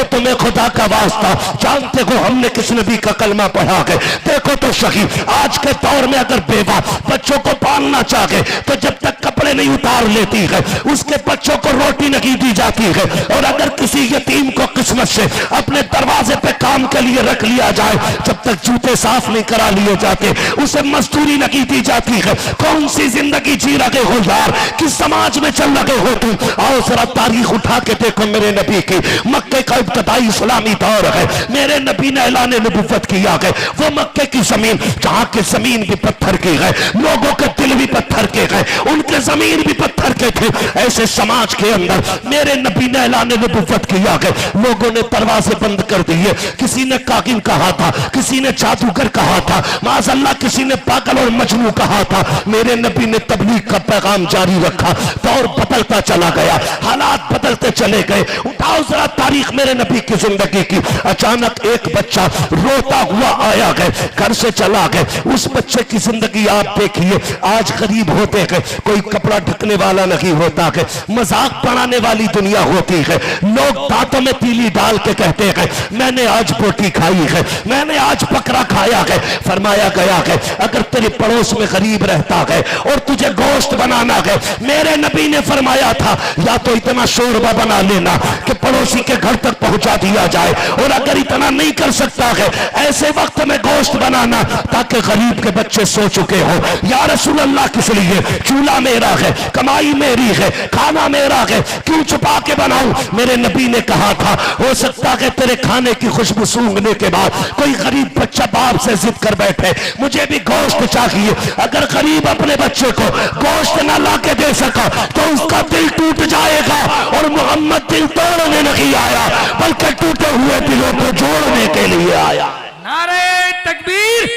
और तुम्हें खुदा का वास्ता जानते हो हमने किस नबी का कलमा पढ़ा है? देखो तो सही, आज के दौर में अगर बेवा बच्चों को पालना चाहे तो जब तक कपड़े नहीं उतार लेती है उसके बच्चों को रोटी नहीं दी जाती है। और अगर किसी यतीम को किस्मत से अपने दरवाजे पे काम के लिए रख लिया जाए, जब तक जूते साफ नहीं करा लिए जाते उसे मजदूरी नहीं दी जाती है। कौन सी जिंदगी जी रहे हो यार, किस समाज में चल रहे हो तुम? आओ जरा तारीख उठा के देखो मेरे नबी की। मक्के का इब्तदाई इस्लामी दौर है, मेरे नबी ने ऐलान नबुव्वत किया है। वो मक्के की जमीन जहां की जमीन भी पत्थर की है, लोगों के दिल भी पत्थर के हैं, उनके जमीन भी पत्थर के थे। ऐसे समाज के अंदर मेरे नबी ने ऐलान नबुव्वत किया है। लोगों ने दरवाजे बंद कर दिए, किसी ने कागिन कहा था, किसी ने जादूगर कहा था, माज़अल्लाह किसी ने पागल और मजनू कहा था। मेरे नबी ने तबलीग का पैगाम जारी रखा। दौर बदलता चला गया, हालात बदलते चले गए। उठाओ जरा तारीख मेरे नबी की जिंदगी की। अचानक एक बच्चा रोता हुआ आया गए, घर से चला गए। उस बच्चे की जिंदगी आप देखिए, आज गरीब होते हैं, कोई कपड़ा ढकने वाला नहीं होता है, मजाक बनाने वाली दुनिया होती है। लोग दांतों में तीली डाल के कहते हैं मैंने आज बोटी खाई है, मैंने आज बकरा खाया है। फरमाया गया है अगर तेरे पड़ोस में गरीब रहता है और तुझे गोश्त बनाना है, मेरे नबी ने फरमाया था या तो इतना शोरबा बना लेना कि पड़ोसी के घर तक पहुंचा दिया जाए, और अगर इतना नहीं कर सकता है ऐसे वक्त में गोश्त बनाना ताकि गरीब के बच्चे सो चुके हो। या रसूल अल्लाह किस लिए? चूल्हा मेरा है, कमाई मेरी है, खाना मेरा है, क्यों छुपा के बनाऊं? मेरे नबी ने कहा था हो सकता है तेरे खाने की खुशबू सूंघने के बाद कोई गरीब बच्चा बाप से जिद कर बैठे मुझे भी गोश्त चाहिए। अगर गरीब अपने बच्चे को गोश्त ना ला के दे सका तो उसका दिल टूट जाएगा। और मोहम्मद दिल तोड़ने नहीं आया बल्कि टूटे हुए दिलों को जोड़ने के लिए आया। नारे तकबीर,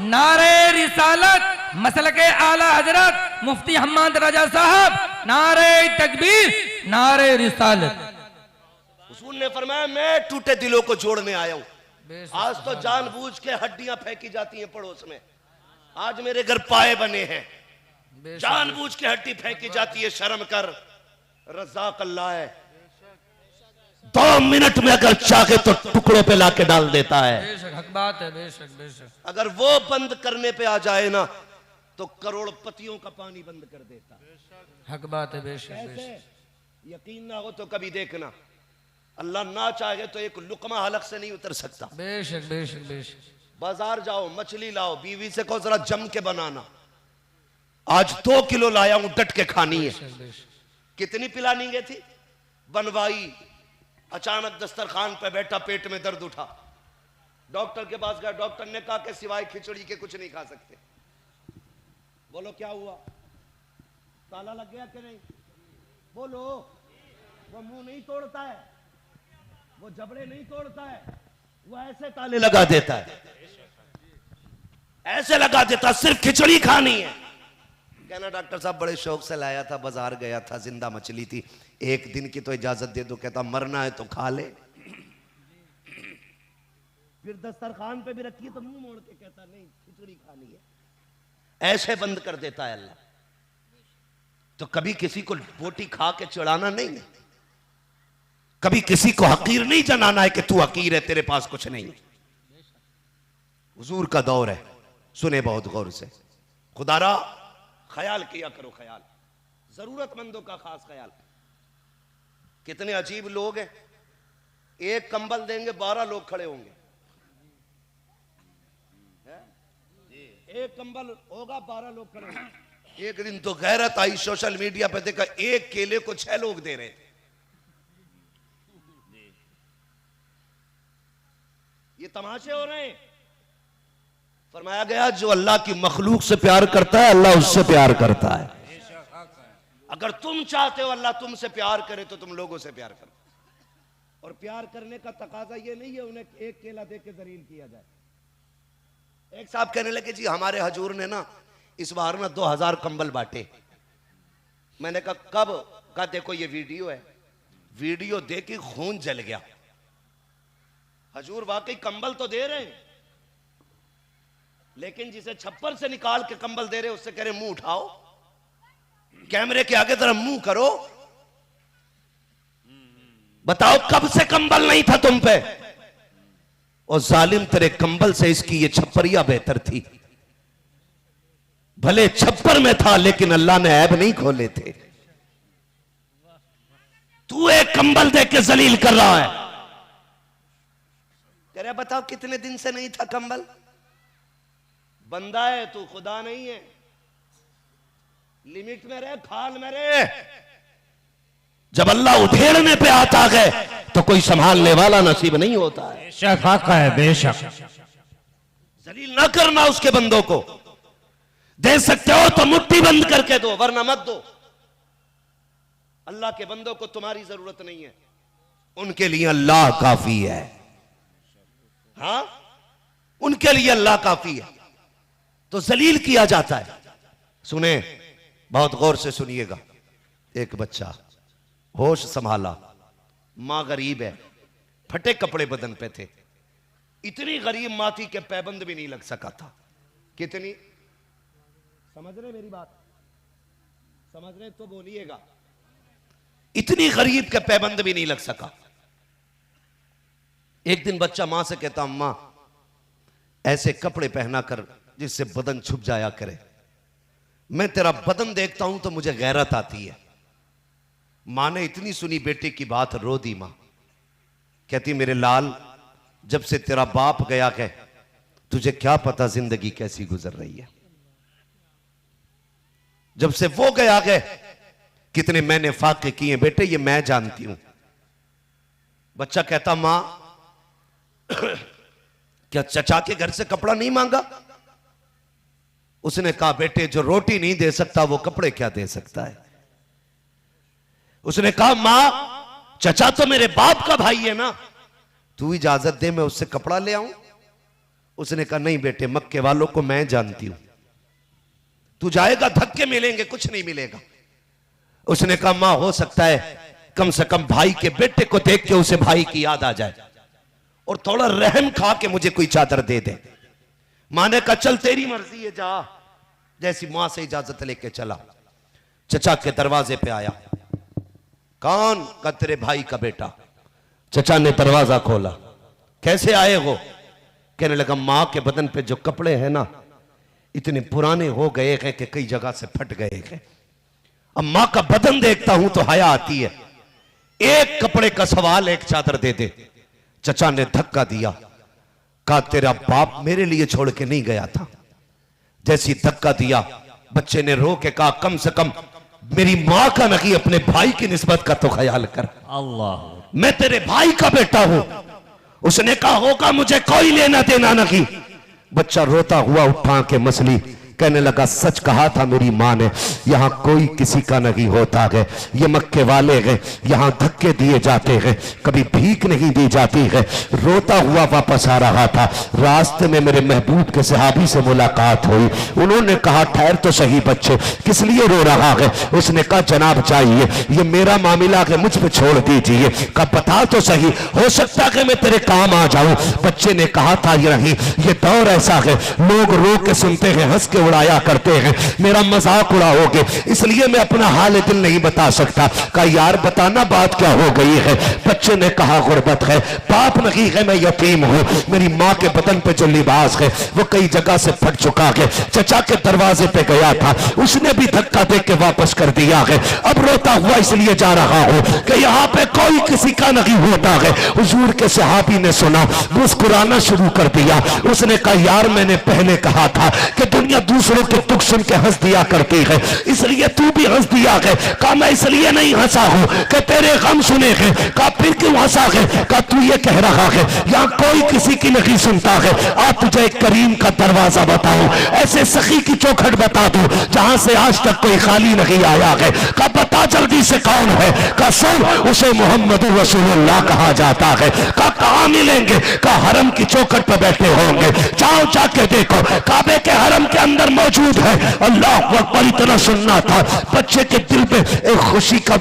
नारे रिसालत, मसलके आला हजरत मुफ्ती हम्माद रजा साहब, नारे तकबीर, नारे रिसालत। हुजूर ने फरमाया मैं टूटे दिलों को जोड़ने आया हूं। आज तो जानबूझ के हड्डियां फेंकी जाती हैं पड़ोस में। आज मेरे घर पाए बने हैं, जानबूझ के हड्डी फेंकी जाती है। शर्म कर, रज़ाक अल्लाह है। 2 मिनट में अगर चाहे तो टुकड़ों पे लाके डाल देता है। बेशक हक बात है, बेशक बेशक। अगर वो बंद करने पे आ जाए ना तो करोड़पतियों का पानी बंद कर देता। हक बात है, बेशक बेशक। यकीन ना हो तो कभी देखना, अल्लाह ना चाहे तो एक लुकमा हलक से नहीं उतर सकता। बेशक बेशक बेशक। बाजार जाओ, मछली लाओ, बीवी से कहो जरा जम के बनाना। आज 2 किलो लाया हूं, डट के खानी है। कितनी पिलानी थी? बनवाई। अचानक दस्तरखान पे बैठा, पेट में दर्द उठा, डॉक्टर के पास गया। डॉक्टर ने कहा कि सिवाय खिचड़ी के कुछ नहीं खा सकते। बोलो क्या हुआ? ताला लग गया कि नहीं? बोलो। वो मुंह नहीं तोड़ता है, वो जबड़े नहीं तोड़ता है, वो ऐसे ताले लगा देता है, ऐसे लगा देता, सिर्फ खिचड़ी खानी है। कहना डॉक्टर साहब बड़े शौक से लाया था, बाजार गया था, जिंदा मछली थी, 1 दिन की तो इजाजत दे दो। कहता मरना है तो खा ले। फिर दस्तरखान पे भी रखी तो मुंह मोड़ के कहता नहीं खिचड़ी खानी है। ऐसे बंद कर देता है अल्लाह। तो कभी किसी को बोटी खा के चिढ़ाना नहीं है, कभी किसी को हकीर नहीं जनाना है कि तू हकीर है, तेरे पास कुछ नहीं। हुजूर का दौर है, सुने बहुत गौर से। खुदारा ख्याल किया करो, ख्याल, जरूरतमंदों का खास ख्याल। कितने अजीब लोग हैं, एक कंबल देंगे 12 लोग खड़े होंगे। एक कंबल होगा 12 लोग खड़े होंगे। एक दिन तो गैरत आई, सोशल मीडिया पे देखा, एक केले को 6 लोग दे रहे थे। ये तमाशे हो रहे हैं। फरमाया गया जो अल्लाह की मखलूक से प्यार करता है अल्लाह उससे प्यार करता है। अगर तुम चाहते हो अल्लाह तुमसे प्यार करे तो तुम लोगों से प्यार करो। और प्यार करने का तकाजा ये नहीं है उन्हें एक केला दे के जलील किया जाए। एक साहब कहने लगे जी हमारे हजूर ने ना इस बार ना 2000 कंबल बांटे। मैंने कहा कब? कहा देखो ये वीडियो है। वीडियो देख के खून जल गया। हजूर वाकई कंबल तो दे रहे हैं, लेकिन जिसे छप्पर से निकाल के कंबल दे रहे उससे कह रहे मुंह उठाओ, कैमरे के आगे जरा मुंह करो। बताओ कब से कंबल नहीं था तुम पे? और जालिम तेरे कंबल से इसकी ये छप्परिया बेहतर थी। भले छप्पर में था लेकिन अल्लाह ने ऐब नहीं खोले थे। तू एक कंबल देख के जलील कर रहा है। कह रहा बताओ कितने दिन से नहीं था कंबल? बंदा है तू, खुदा नहीं है। लिमिट में रहे, खाल में रहे। जब अल्लाह उधेड़ने पे आता है तो कोई संभालने वाला नसीब नहीं होता है। बेशक हक है, बेशक। जलील ना करना उसके बंदों को। दे सकते हो तो मुट्ठी बंद करके दो, वरना मत दो। अल्लाह के बंदों को तुम्हारी जरूरत नहीं है, उनके लिए अल्लाह काफी है। हाँ, उनके लिए अल्लाह काफी है। तो जलील किया जाता है। सुने, बहुत गौर से सुनिएगा। एक बच्चा होश संभाला, मां गरीब है, फटे कपड़े बदन पे थे। इतनी गरीब मां थी कि पैबंद भी नहीं लग सका था। कितनी, समझ रहे मेरी बात? समझ रहे तो बोलिएगा। इतनी गरीब के पैबंद भी नहीं लग सका। एक दिन बच्चा मां से कहता, अम्मा ऐसे कपड़े पहना कर जिससे बदन छुप जाया करे। मैं तेरा बदन देखता हूं तो मुझे गैरत आती है। मां ने इतनी सुनी बेटे की बात, रो दी मां। कहती, मेरे लाल, जब से तेरा बाप गया है तुझे क्या पता जिंदगी कैसी गुजर रही है। जब से वो गया है कितने मैंने फाके किए बेटे, ये मैं जानती हूं। बच्चा कहता, मां क्या चचा के घर से कपड़ा नहीं मांगा? उसने कहा, बेटे जो रोटी नहीं दे सकता वो कपड़े क्या दे सकता है। उसने कहा, मां चचा तो मेरे बाप का भाई है ना, तू इजाजत दे मैं उससे कपड़ा ले आऊं। उसने कहा, नहीं बेटे, मक्के वालों को मैं जानती हूं, तू जाएगा धक्के मिलेंगे, कुछ नहीं मिलेगा। उसने कहा, मां हो सकता है कम से कम भाई के बेटे को देख के उसे भाई की याद आ जाए और थोड़ा रहम खा के मुझे कोई चादर दे दे। मां ने कहा, चल तेरी मर्जी है, जा। जैसी मां से इजाजत लेके चला, चचा के दरवाजे पे आया। कौन? का तेरे भाई का बेटा। चचा ने दरवाजा खोला। कैसे आए हो? कहने लगा, मां के बदन पे जो कपड़े हैं ना इतने पुराने हो गए हैं कि कई जगह से फट गए हैं। अब मां का बदन देखता हूं तो हया आती है। एक कपड़े का सवाल, एक चादर दे दे। चचा ने धक्का दिया। कहा, तेरा बाप मेरे लिए छोड़ के नहीं गया था। जैसी धक्का दिया, बच्चे ने रो के कहा, कम से कम मेरी मां का नहीं अपने भाई की निस्बत का तो ख्याल कर। अल्लाह, मैं तेरे भाई का बेटा हूं। उसने कहा, होगा, मुझे कोई लेना देना नहीं। बच्चा रोता हुआ उठा के मसली, कहने लगा, सच कहा था मेरी मां ने, यहां कोई किसी का नहीं होता है। ये मक्के वाले हैं, यहां धक्के दिए जाते हैं, कभी भीख नहीं दी जाती है। रोता हुआ वापस आ रहा था। रास्ते में मेरे महबूब के सहाबी से मुलाकात हुई। उन्होंने कहा, ठहर तो सही बच्चे, किस लिए रो रहा है? उसने कहा, जनाब चाहिए, ये मेरा मामला है, मुझ पे छोड़ दीजिए। कहा, बता तो सही, हो सकता है मैं तेरे काम आ जाऊं। बच्चे ने कहा था, ये नहीं, ये दौर ऐसा है, लोग रो के सुनते हैं, हंस के उड़ाया करते हैं, मेरा मजाक उड़ाओगे, इसलिए मैं अपना हाल दिल नहीं बता सकता। कहा, यार बताना बात क्या हो गई है? बच्चे ने कहा, गुर्बत है, बाप नहीं है, मैं यतीम हूं। मेरी मां के बदन पे जो लिबास है वो कई जगह से फट चुका है। चचा के दरवाजे पे गया था, उसने भी धक्का दे के वापस कर दिया है। अब रोता हुआ इसलिए जा रहा हूं कि यहाँ पे कोई किसी का नहीं होता है। हुजूर के सहाबी ने सुना, मुस्कुराना शुरू कर दिया। उसने कहा, यार मैंने पहले कहा था कि दुनिया दूसरों के दुख सुन के हंस दिया करती है, इसलिए तू भी हंस दिया है। कहा, मैं इसलिए नहीं हंसा हूं कि तेरे गम सुने हैं। कहा, फिर क्यों हंसा है? कहा, तू ये कह रहा है यहां कोई किसी की नहीं सुनता है। आज तुझे एक करीम का दरवाजा बताऊं, ऐसे सखी की चौखट बता दूं जहां से आज तक कोई खाली नहीं आया है। कहा, बता जल्दी से कौन है? कहा, सुन, उसे मोहम्मद रसूलुल्लाह कहा जाता है। कहा, कहां मिलेंगे? कहा, हरम की चौखट पर बैठे होंगे, जाओ जाके देखो, काबे के हरम के अंदर मौजूद है। अल्लाह अकबर, इतना सुनना था। बच्चे के दिल में एक खुशी का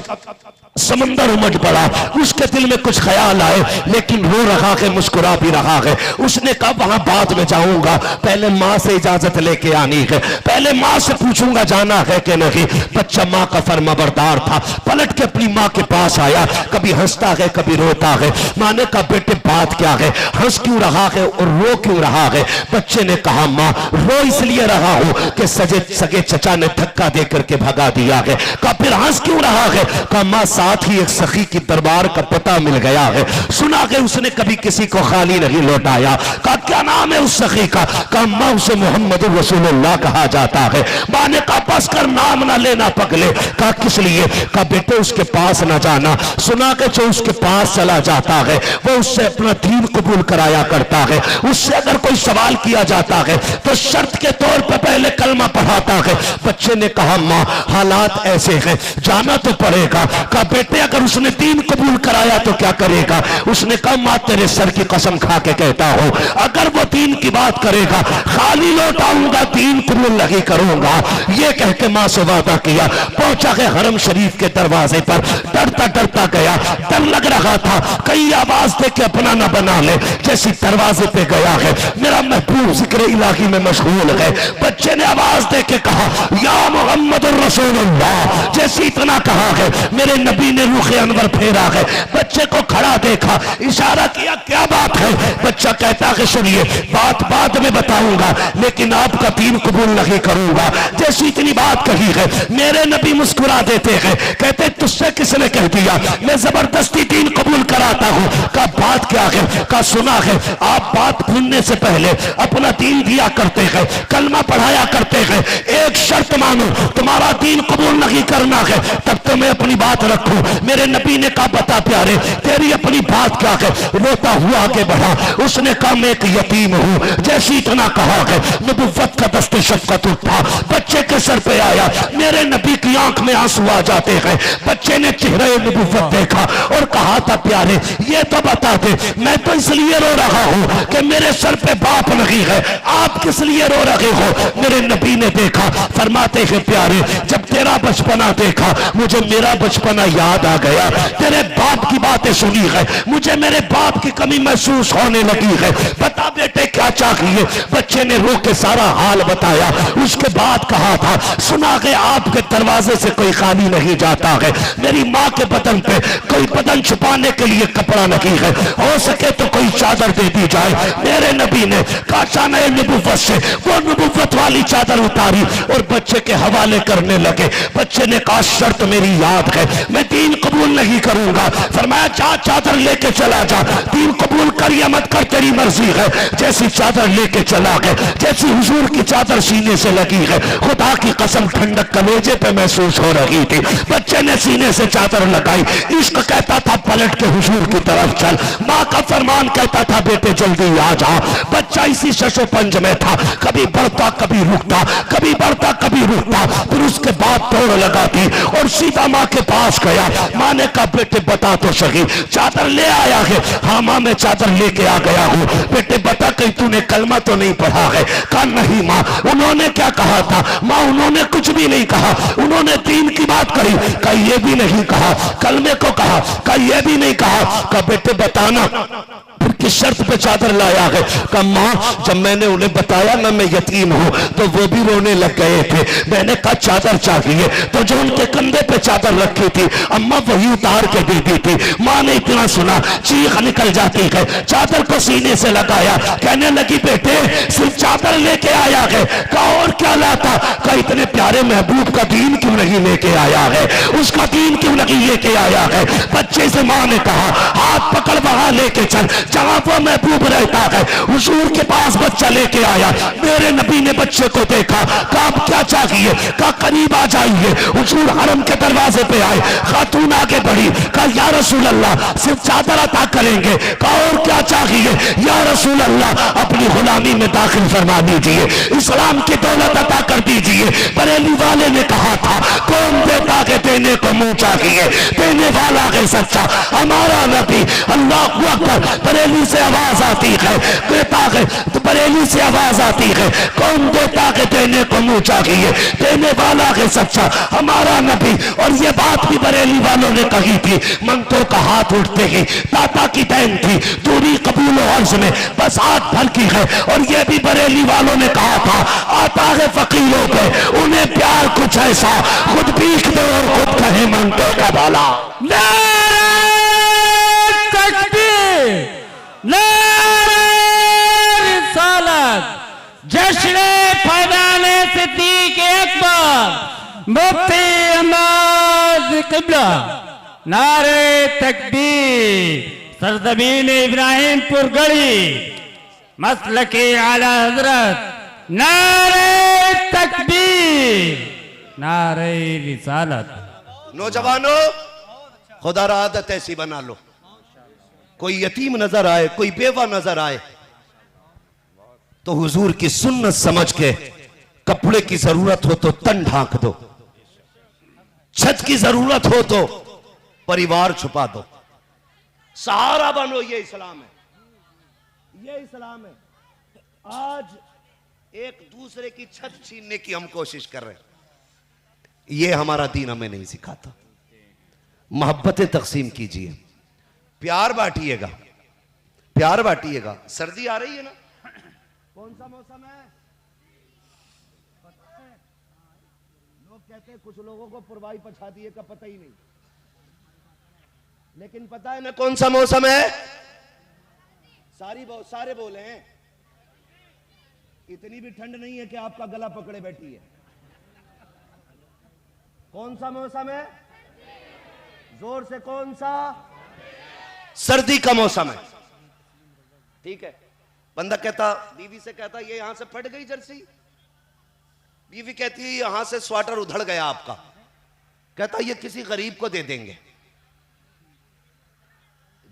समंदर उमड़ पड़ा, उसके दिल में कुछ ख्याल आए, लेकिन रो रहा है, मुस्कुरा भी रहा है। उसने कहा वहां बाद में जाऊंगा, पहले माँ से इजाजत लेके आनी है, पहले माँ से पूछूंगा जाना है कि नहीं। बच्चा माँ का फर्माबरदार था, पलट के अपनी माँ के पास आया, कभी हंसता है कभी रोता है। माँ ने कहा बेटे बात क्या है, हंस क्यों रहा है और रो क्यों रहा है। बच्चे ने कहा माँ रो इसलिए रहा हूं कि सगे चचा ने धक्का दे करके भगा दिया है। कहा फिर हंस क्यों रहा है। कहा माँ साथ ही एक सखी की दरबार का पता मिल गया है, सुना कि उसने कभी किसी को खाली नहीं लौटाया। कहा क्या नाम है उस सखी का। कहा माँ उसे मोहम्मद रसूलुल्लाह कहा जाता है। माँ ने कहा बस कर नाम ना लेना पगले। कहा किस लिए। कहा बेटे उसके पास ना जाना, सुना कि जो उसके पास चला जाता है वो उससे अपना दीन कबूल कराया करता है, उससे अगर कोई सवाल किया जाता है तो शर्त के तौर पर पहले कलमा पढ़ाता है। बच्चे ने कहा माँ हालात ऐसे हैं, जाना तो पड़ेगा। कहा बेटे अगर उसने दीन कबूल कराया तो क्या करेगा। उसने कहा माँ तेरे सर की कसम खा के कहता हूं अगर वो दीन की बात करेगा खाली लौटाऊंगा, दीन कबूल नहीं करूंगा। ये कह के माँ से वादा किया, पहुंचा के हरम शरीफ के दरवाजे पर, डरता डरता गया, डर लग रहा था कई आवाज दे के अपना न बना ले। जैसी दरवाजे पे गया है मेरा महबूब जिक्र इलाही में मशगूल है। बच्चे ने आवाज दे के कहा या मोहम्मद रसूलुल्लाह। जैसे इतना कहा है मेरे नबी ने रुख अनवर फेरा है, बच्चे को खड़ा देखा, इशारा किया क्या बात है। बच्चा कहता है सुनिए बात बाद में बताऊंगा लेकिन आपका दीन कबूल नहीं करूंगा। जैसी इतनी बात कही है मेरे नबी मुस्कुरा देते हैं, कहते तुझसे किसने कह दिया मैं जबरदस्ती दीन कबूल कराता हूं। का बात क्या है। का सुना है आप बात भूलने से पहले अपना दीन दिया करते हैं, कलमा पढ़ाया करते हैं, एक शर्त मानो तुम्हारा दीन कबूल नहीं करना है तब तो मैं अपनी बात रखूं। मेरे नबी ने कहा बता प्यारे तेरी अपनी बात क्या है। रोता हुआ आगे बढ़ा, उसने कहा मैं एक यतीम हूं। जैसे इतना कहा है नबुव्वत का दस्ते शफ़क़त उठा, बच्चे के सर पे आया, मेरे नबी की आंख में आंसू आ जाते हैं। बच्चे ने चेहरे नबुव्वत देखा और कहा था प्यारे ये तो बता दे मैं तो इसलिए रो रहा हूं कि मेरे सर पे बाप नहीं है, आप किस लिए रो रहे हो। मेरे नबी ने देखा, फरमाते हैं प्यारे जब तेरा बचपना देखा मुझे मेरा बचपना याद आ गया, तेरे बाप की बातें सुनी है, मुझे मेरे बाप की कमी महसूस होने लगी है, बता बेटे क्या चाहिए। बच्चे ने रो के सारा हाल बताया, उसके बाद कहा था सुना के आपके दरवाजे से कोई खाली नहीं जाता है, मेरी माँ के बदन पे कोई बदन छुपाने के लिए कपड़ा नहीं है, हो सके तो कोई चादर दे दी जाए। मेरे नबी ने काशाना नबुव्वत से वो नबुव्वत वाली चादर उतारी और बच्चे के हवाले करने लगे। बच्चे ने कहा शर्त मेरी याद है, मैं दीन कबूल नहीं करूंगा। फरमाया जा चादर लेके चला जा, दीन कबूल कर या मत कर तेरी मर्जी है। जैसी चादर लेके चला गए, जैसी हुजूर की चादर सीने से लगी है, खुदा की कसम ठंडक कलेजे पे महसूस हो रही थी। बच्चे ने सीने से चादर लगाई, इश्क कहता था पलट के हुजूर की तरफ चल, माँ का फरमान कहता था बेटे जल्दी आ जा। बच्चा इसी शशो पंज में था, कभी बढ़ता कभी रुकता, कभी बढ़ता कभी रुकता, फिर उसके बाद दौड़ लगाती और सीधा माँ के पास गया। माँ ने कहा बेटे बता तो सही चादर ले आया है। हाँ माँ मैं चादर लेके आ गया हूँ। बेटे बता कहीं तूने कलमा तो नहीं पढ़ा है। कहा नहीं माँ। उन्होंने क्या कहा था। माँ उन्होंने कुछ भी नहीं कहा, उन्होंने दीन की बात कही। कहा ये भी नहीं कहा, कलमे को कहा। कहा ये भी नहीं कहा। कहा बेटे बताना किस शर्त पे चादर लाया है। कहा माँ जब मैंने उन्हें बताया ना मैं यतीम हूँ तो वो भी रोने लग गए थे। मैंने कहा चादर चाहिए तो जो उनके कंधे पे चादर रखी थी अम्मा वही उतार के दे दी थी। माँ ने इतना सुना चीख निकल जाती है, चादर को सीने से लगाया, कहने लगी बेटे सिर्फ चादर लेके आया है। कहा और क्या लाता। कहा इतने प्यारे महबूब का दीन क्यों नहीं लेके आया है, उसका दीन क्यों नहीं लेके आया है। बच्चे से माँ ने कहा हाथ पकड़ वहां लेके चल जहां वो महबूब रहता है। हुजूर के पास बच्चा लेके आया, मेरे नबी ने बच्चे को देखा, कहा क्या चाहिए। कहा करीब आ जाइए। हुजूर हरम के दरवाजे पे आए, खातून आगे बढ़ी, कहा या रसूल अल्लाह सिर्फ चादर अता करेंगे। कहा और क्या चाहिए। या रसूल अल्लाह अपनी गुलामी में दाखिल फरमा दीजिए, इस्लाम की दौलत अता कर दीजिए। बरेली वाले ने कहा था कौन देता है देने को मुंह चाहिए, देने वाला है सच्चा हमारा नबी। अल्लाह अकबर। बरेली से आवाज आती है, कहता है तो बरेली से आवाज आती है, कौन देता है देने को मुंह चाहिए, देने वाला है सच्चा हमारा नबी। और ये बात भी बरेली वालों ने कही थी, मंगतों का हाथ उठते ही दाता की देन थी, दूरी कबूल अर्ज में बस हाथ भर की है। और ये भी बरेली वालों ने कहा था, आता है फकीरों पे उन्हें प्यार कुछ ऐसा, खुद भीख दे और खुद कहे मंगतों का भला। जश्न फैजाने सिद्दीक अकबर मुफ्ती अहमद क़िबला नारे तकबीर सरजमीन इब्राहिमपुर गढ़ी मसलके आला हजरत नारे तकबीर नारे रिसालत। नौजवानों खुदा रा आदत ऐसी बना लो, कोई यतीम नजर आए, कोई बेवा नजर आए तो हुजूर की सुन्नत समझ के कपड़े की जरूरत हो तो तन ढांक दो, छत की जरूरत हो तो परिवार छुपा दो, सहारा बनो। ये इस्लाम है, ये इस्लाम है। आज एक दूसरे की छत छीनने की हम कोशिश कर रहे हैं, ये हमारा दीन हमें नहीं सिखाता। मोहब्बतें तकसीम कीजिए, प्यार बांटिएगा, प्यार बांटिएगा। सर्दी आ रही है ना, कौन सा मौसम है पता है? लोग कहते हैं कुछ लोगों को पुरवाई पछा दिए का पता ही नहीं, लेकिन पता है ना कौन सा मौसम है? सारे बोले हैं, इतनी भी ठंड नहीं है कि आपका गला पकड़े बैठी है। कौन सा मौसम है? जोर से कौन सा? सर्दी का मौसम है। ठीक है, बंदा कहता, बीवी से कहता ये यहां से फट गई जर्सी, बीवी कहती है यहां से स्वेटर उधड़ गया आपका, कहता ये किसी गरीब को दे देंगे।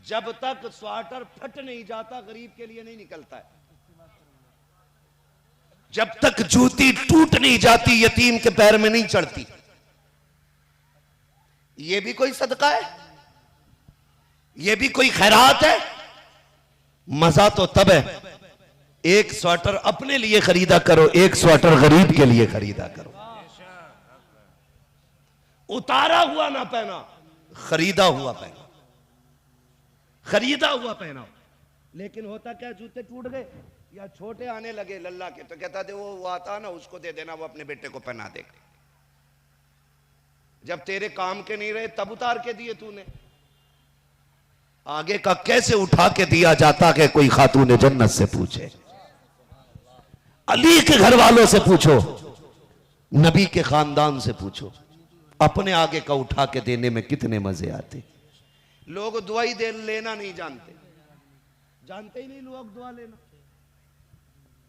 जब तक स्वेटर फट नहीं जाता गरीब के लिए नहीं निकलता है, जब तक जूती टूट नहीं जाती यतीम के पैर में नहीं चढ़ती। ये भी कोई सदका है, ये भी कोई खैरात है। मजा तो तब है एक स्वेटर अपने लिए खरीदा करो, एक स्वेटर गरीब के लिए खरीदा करो। उतारा हुआ ना पहना, खरीदा हुआ पहना, खरीदा हुआ पहना। लेकिन होता क्या, जूते टूट गए या छोटे आने लगे लल्ला के, तो कहता दे वो आता ना उसको दे देना, वो अपने बेटे को पहना देगा। जब तेरे काम के नहीं रहे तब उतार के दिए तूने। आगे का कैसे उठा के दिया जाता है कोई खातून जन्नत से पूछे, अली के घर वालों से पूछो, नबी के खानदान से पूछो, अपने आगे का उठा के देने में कितने मजे आते। लोग दुआई दे लेना नहीं जानते, जानते ही नहीं लोग दुआ लेना।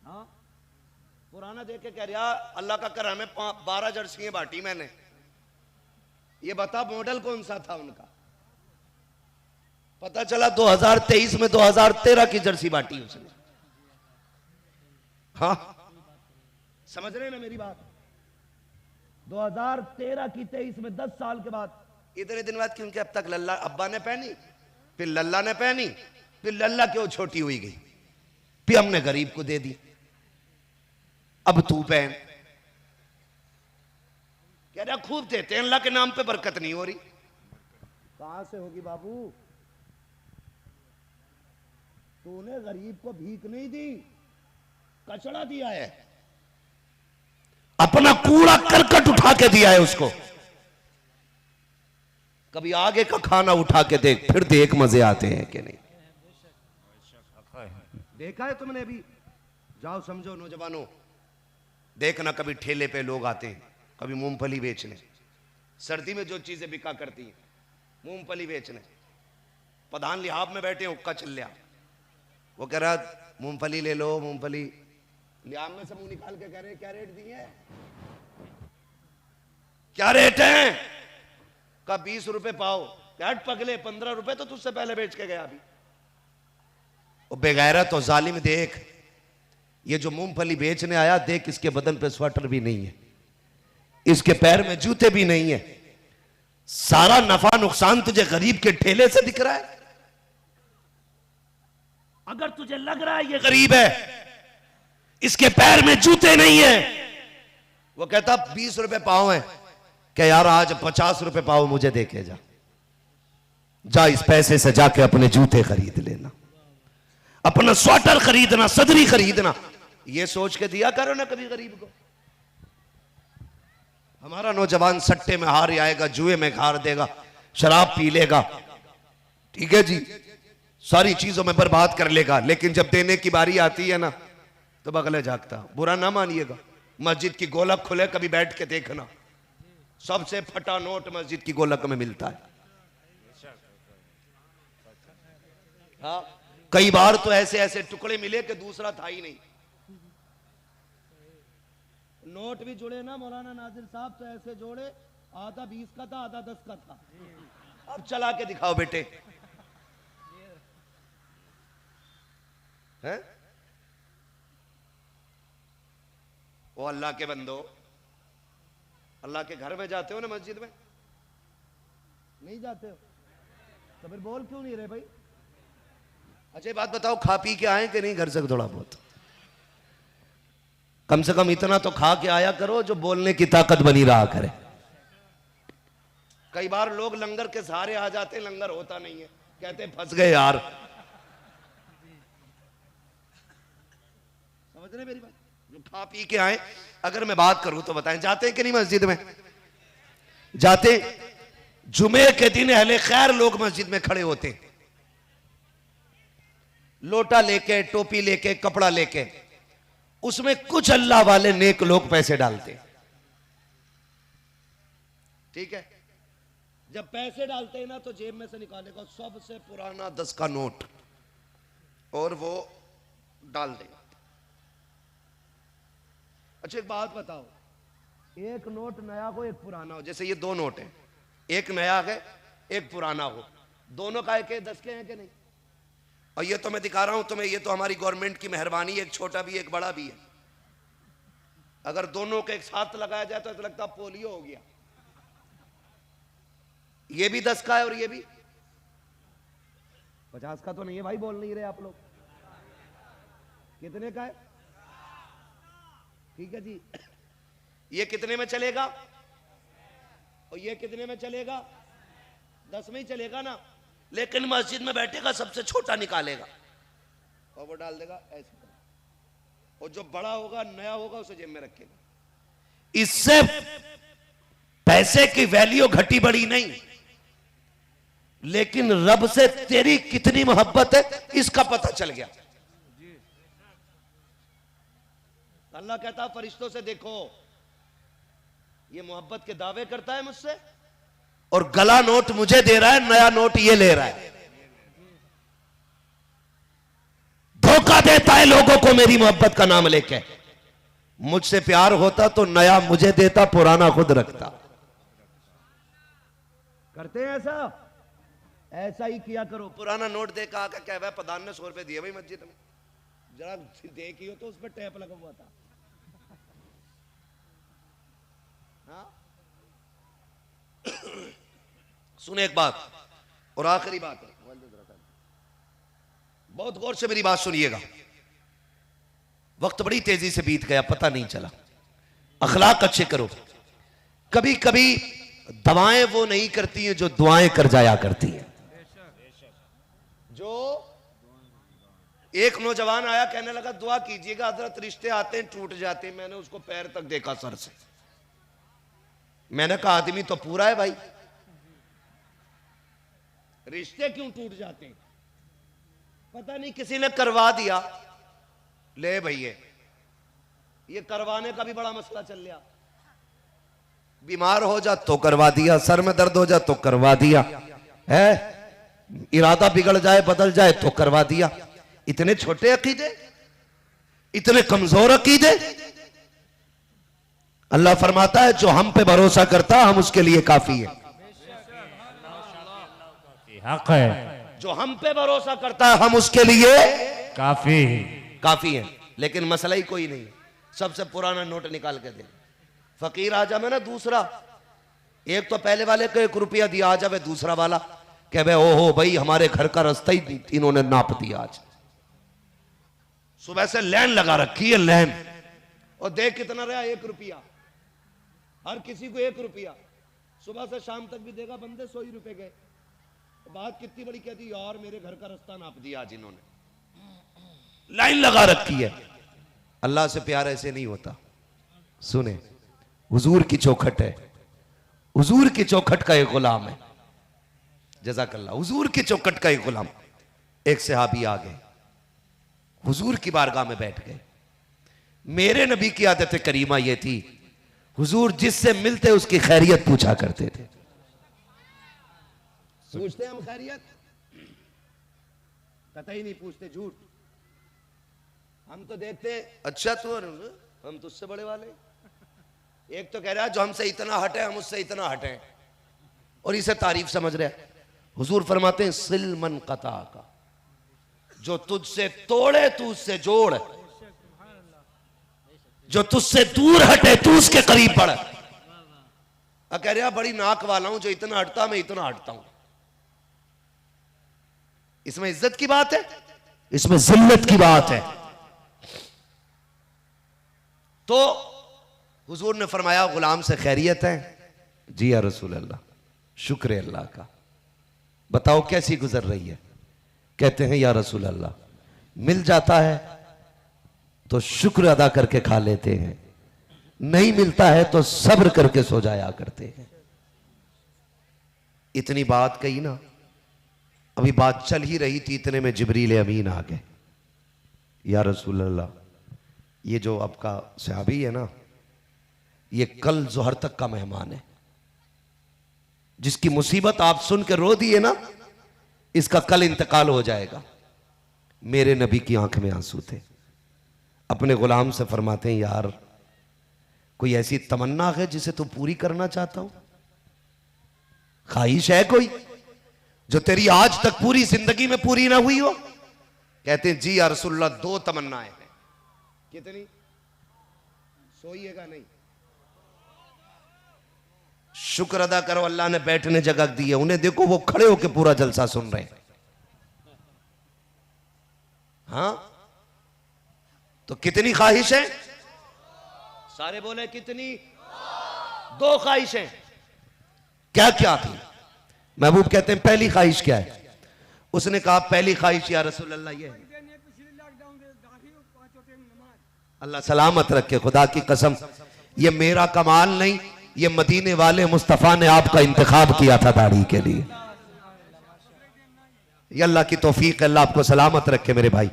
हाँ, पुराना देख के कह रहा अल्लाह का कर हमें 12 जर्सियां बांटी मैंने, ये बता मॉडल कौन सा था उनका? पता चला 2023 में 2013 की जर्सी बांटी उसने। हाँ, समझ रहे ना मेरी बात? 2013 की 23 में 10 साल के बाद, इतने दिन बाद, क्योंकि अब तक लल्ला अब्बा ने पहनी, फिर लल्ला ने पहनी, फिर लल्ला क्यों छोटी हुई गई, फिर हमने गरीब को दे दी, अब तू पहन। कह रहा खूब देते हैं, अल्लाह के नाम पे बरकत नहीं हो रही। कहां से होगी बाबू? तूने गरीब को भीख नहीं दी, कचड़ा दिया है, अपना कूड़ा करकट उठा के दिया है उसको। कभी आगे का खाना उठा के देख, फिर देख मजे आते हैं कि नहीं। देखा है तुमने भी? जाओ समझो नौजवानों, देखना कभी ठेले पे लोग आते हैं, कभी मूंगफली बेचने, सर्दी में जो चीजें बिका करती हैं, मूंगफली बेचने। प्रधान लिहाब में बैठे हुक्का चल लिया, वो कह रहा मूंगफली ले लो, मूंगफली। लिहाब में से मुंह निकाल के कह रहे क्या रेट दिए? क्या रेट है? का 20 रुपए पाओ। कैट पगले 15 रुपए तो तुझसे पहले बेच के गया अभी। वो बेगैरत तो जालिम, देख ये जो मूंगफली बेचने आया, देख इसके बदन पे स्वेटर भी नहीं है, इसके पैर में जूते भी नहीं है, सारा नफा नुकसान तुझे गरीब के ठेले से दिख रहा है। अगर तुझे लग रहा है ये गरीब है, इसके पैर में जूते नहीं है, वो कहता 20 रुपए पाव है, क्या यार आज 50 रुपए पाव मुझे दे के जा, जा इस पैसे से जाके अपने जूते खरीद लेना, अपना स्वेटर खरीदना, सदरी खरीदना, ये सोच के दिया करो ना कभी गरीब को। हमारा नौजवान सट्टे में हार आएगा, जुए में हार देगा, शराब पी लेगा, ठीक है जी, सारी चीजों में बर्बाद कर लेगा, लेकिन जब देने की बारी आती है ना तो बगले जागता। बुरा ना मानिएगा, मस्जिद की गोलक खुले कभी बैठ के देखना, सबसे फटा नोट मस्जिद की गोलक में मिलता है। हाँ, कई बार तो ऐसे ऐसे टुकड़े मिले कि दूसरा था ही नहीं। नोट भी जुड़े ना मौलाना नाजिर साहब, तो ऐसे जोड़े, आधा 20 का था, आधा 10 का था। अब चला के दिखाओ बेटे, हैं? वो अल्लाह के बंदो, अल्लाह के घर में जाते हो ना, मस्जिद में नहीं जाते हो, तो फिर बोल क्यों नहीं रहे भाई? अच्छा बात बताओ, खा पी के आए कि नहीं घर से थोड़ा बहुत? कम से कम इतना तो खा के आया करो जो बोलने की ताकत बनी रहा करे। कई बार लोग लंगर के सहारे आ जाते, लंगर होता नहीं है, कहते फंस गए यार। समझ रहे मेरी बात? जो खा पी के आए, अगर मैं बात करूं तो बताएं, जाते हैं कि नहीं मस्जिद में? जाते। जुमे के दिन अहले खैर लोग मस्जिद में खड़े होते, लोटा लेके, टोपी लेके, कपड़ा लेके, उसमें कुछ अल्लाह वाले नेक लोग पैसे डालते, ठीक है? जब पैसे डालते हैं ना तो जेब में से निकालेगा सबसे पुराना 10 का नोट और वो डाल देगा। अच्छा एक बात बताओ, एक नोट नया हो एक पुराना हो, जैसे ये 2 नोट हैं, एक नया है एक पुराना हो, दोनों का एक 10 के हैं कि नहीं? और ये तो मैं दिखा रहा हूं तुम्हें, ये तो हमारी गवर्नमेंट की मेहरबानी है, एक छोटा भी एक बड़ा भी है। अगर दोनों के एक साथ लगाया जाए तो लगता पोलियो हो गया। ये भी 10 का है और ये भी 50 का तो नहीं है भाई, बोल नहीं रहे आप लोग। कितने का है? ठीक है जी। ये कितने में चलेगा और ये कितने में चलेगा? 10 में ही चलेगा ना। लेकिन मस्जिद में बैठेगा, सबसे छोटा निकालेगा और वो डाल देगा ऐसे, और जो बड़ा होगा नया होगा उसे जेब में रखेगा। इससे पैसे की वैल्यू घटी बढ़ी नहीं, लेकिन रब से तेरी कितनी मोहब्बत है इसका पता चल गया। अल्लाह कहता फरिश्तों से देखो, ये मोहब्बत के दावे करता है मुझसे और गला नोट मुझे दे रहा है, नया नोट ये ले रहा है, धोखा देता है लोगों को मेरी मोहब्बत का नाम लेके। मुझसे प्यार होता तो नया मुझे देता, पुराना खुद रखता। करते हैं ऐसा? ऐसा ही किया करो। पुराना नोट दे के आकर कह प्रधान ने 100 रुपए दिए भाई मस्जिद में, जरा देखियो तो उस पर टैप लगा हुआ था। हाँ? सुने एक बात और आखिरी बात है, बहुत गौर से मेरी बात सुनिएगा। वक्त बड़ी तेजी से बीत गया, पता नहीं चला। अखलाक अच्छे करो। कभी कभी दवाएं वो नहीं करती हैं जो दुआएं कर जाया करती हैं। जो एक नौजवान आया, कहने लगा दुआ कीजिएगा हजरत, रिश्ते आते हैं टूट जाते हैं। मैंने उसको पैर तक देखा सर से। मैंने कहा आदमी तो पूरा है भाई, रिश्ते क्यों टूट जाते हैं? पता नहीं किसी ने करवा दिया। ले भैया, ये करवाने का भी बड़ा मसला चल गया। बीमार हो जा तो करवा दिया, सर में दर्द हो जा तो करवा दिया, है इरादा बिगड़ जाए बदल जाए तो करवा दिया। इतने छोटे अकीदे, इतने कमजोर अकीदे। अल्लाह फरमाता है जो हम पे भरोसा करता हम उसके लिए काफी है। हक है, जो हम पे भरोसा करता है हम उसके लिए काफी है। लेकिन मसला ही कोई नहीं, सबसे पुराना नोट निकाल के दे। फकीर आ जावे ना दूसरा, एक तो पहले वाले को 1 रुपया दिया, आ जावे दूसरा वाला कह भाई ओहो भाई हमारे घर का रास्ता ही इन्होंने नाप दिया आज। सुबह से लाइन लगा रखी है, लाइन। और देख कितना रहा, 1 रुपया, हर किसी को 1 रुपया, सुबह से शाम तक भी देगा, बंदे 100 ही रुपए गए। बात कितनी बड़ी कहती, यार मेरे घर का रास्ता नाप दिया आज इन्होंने, लाइन लगा रखी है। अल्लाह से प्यार ऐसे नहीं होता। सुने, हुजूर की चौखट है, हुजूर की चौखट का एक गुलाम है, जज़ाकल्लाह, हुजूर की चौखट का एक गुलाम। एक सहाबी आ गए, हुजूर की बारगाह में बैठ गए। मेरे नबी की आदत करीमा यह थी, हुजूर जिससे मिलते उसकी खैरियत पूछा करते थे। पूछते हम खैरियत? कतई नहीं पूछते, झूठ। हम तो देखते, अच्छा तू, हम तुझसे बड़े वाले। एक तो कह रहा है जो हमसे इतना हटे, हम उससे इतना हटे, और इसे तारीफ समझ रहे हैं। हुजूर फरमाते हैं, सिल मन कता का, जो तुझसे तोड़े तू उससे जोड़, जो तुझसे दूर हटे तू उसके करीब बढ़। कह रहा बड़ी नाक वाला हूं, जो इतना हटता मैं इतना हटता हूं। इसमें इज्जत की बात है, इसमें जिल्लत की बात है। तो हुजूर ने फरमाया, गुलाम से खैरियत है? जी या रसूल अल्लाह, शुक्र है अल्लाह का, बताओ कैसी गुजर रही है? कहते हैं, या रसूल अल्लाह, मिल जाता है तो शुक्र अदा करके खा लेते हैं, नहीं मिलता है तो सब्र करके सो जाया करते हैं। इतनी बात कही ना, अभी बात चल ही रही थी, इतने में जिब्रील अमीन आ गए। या रसूल अल्लाह, ये जो आपका सहाबी है ना, ये कल जोहर तक का मेहमान है, जिसकी मुसीबत आप सुन के रो दिए ना, इसका कल इंतकाल हो जाएगा। मेरे नबी की आंख में आंसू थे। अपने गुलाम से फरमाते हैं, यार कोई ऐसी तमन्ना है जिसे तू पूरी करना चाहता हूं? ख्वाहिश है कोई जो तेरी आज तक पूरी जिंदगी में पूरी ना हुई हो? कहते हैं, जी या रसूलल्लाह, 2 तमन्नाएं हैं। कितनी? सोइएगा नहीं, शुक्र अदा करो, अल्लाह ने बैठने जगह दी है। उन्हें देखो, वो खड़े होकर पूरा जलसा सुन रहे हैं। हाँ, तो कितनी ख्वाहिश है? सारे बोले कितनी? 2 ख्वाहिशें। क्या क्या थी? महबूब कहते हैं, पहली ख्वाहिश क्या है? उसने कहा, पहली ख्वाहिश या रसूल अल्लाह ये है, अल्लाह सलामत रखे, खुदा की कसम, ये मेरा कमाल नहीं, ये मदीने वाले मुस्तफा ने आपका इंतखाब किया था दाढ़ी के लिए। ये अल्लाह की तौफीक है, अल्लाह आपको सलामत रखे मेरे भाई,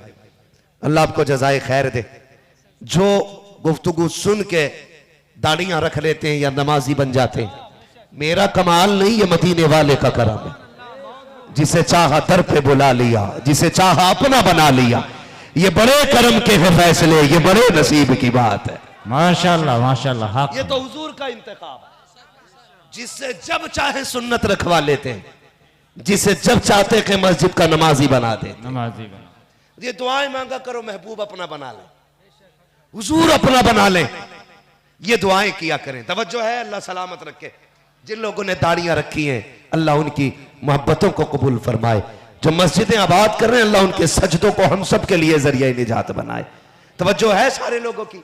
अल्लाह आपको जज़ाए खैर दे। जो गुफ्तगू सुन के दाढ़ियां रख लेते हैं या नमाजी बन जाते हैं, मेरा कमाल नहीं, ये मदीने वाले का करम है। जिसे चाहा दर पे बुला लिया, जिसे चाहा अपना बना लिया, ये बड़े करम के हैं फैसले, ये बड़े नसीब की बात है। माशाल्लाह माशाल्लाह। ये तो हुजूर का इंतखाब है, जिससे जब चाहे सुन्नत रखवा लेते हैं, जिसे जब चाहते कि मस्जिद का नमाजी बना देते, नमाजी बना। ये दुआएं मांगा करो, महबूब अपना बना ले, हुजूर अपना बना ले, ये दुआएं किया करें। तवज्जो है, अल्लाह सलामत रखे। जिन लोगों ने दाढ़ियां रखी हैं, अल्लाह उनकी मोहब्बतों को कबूल फरमाए। जो मस्जिदें आबाद कर रहे हैं, अल्लाह उनके सजदों को हम सब के लिए जरिया निजात बनाए। तवज्जो है सारे लोगों की।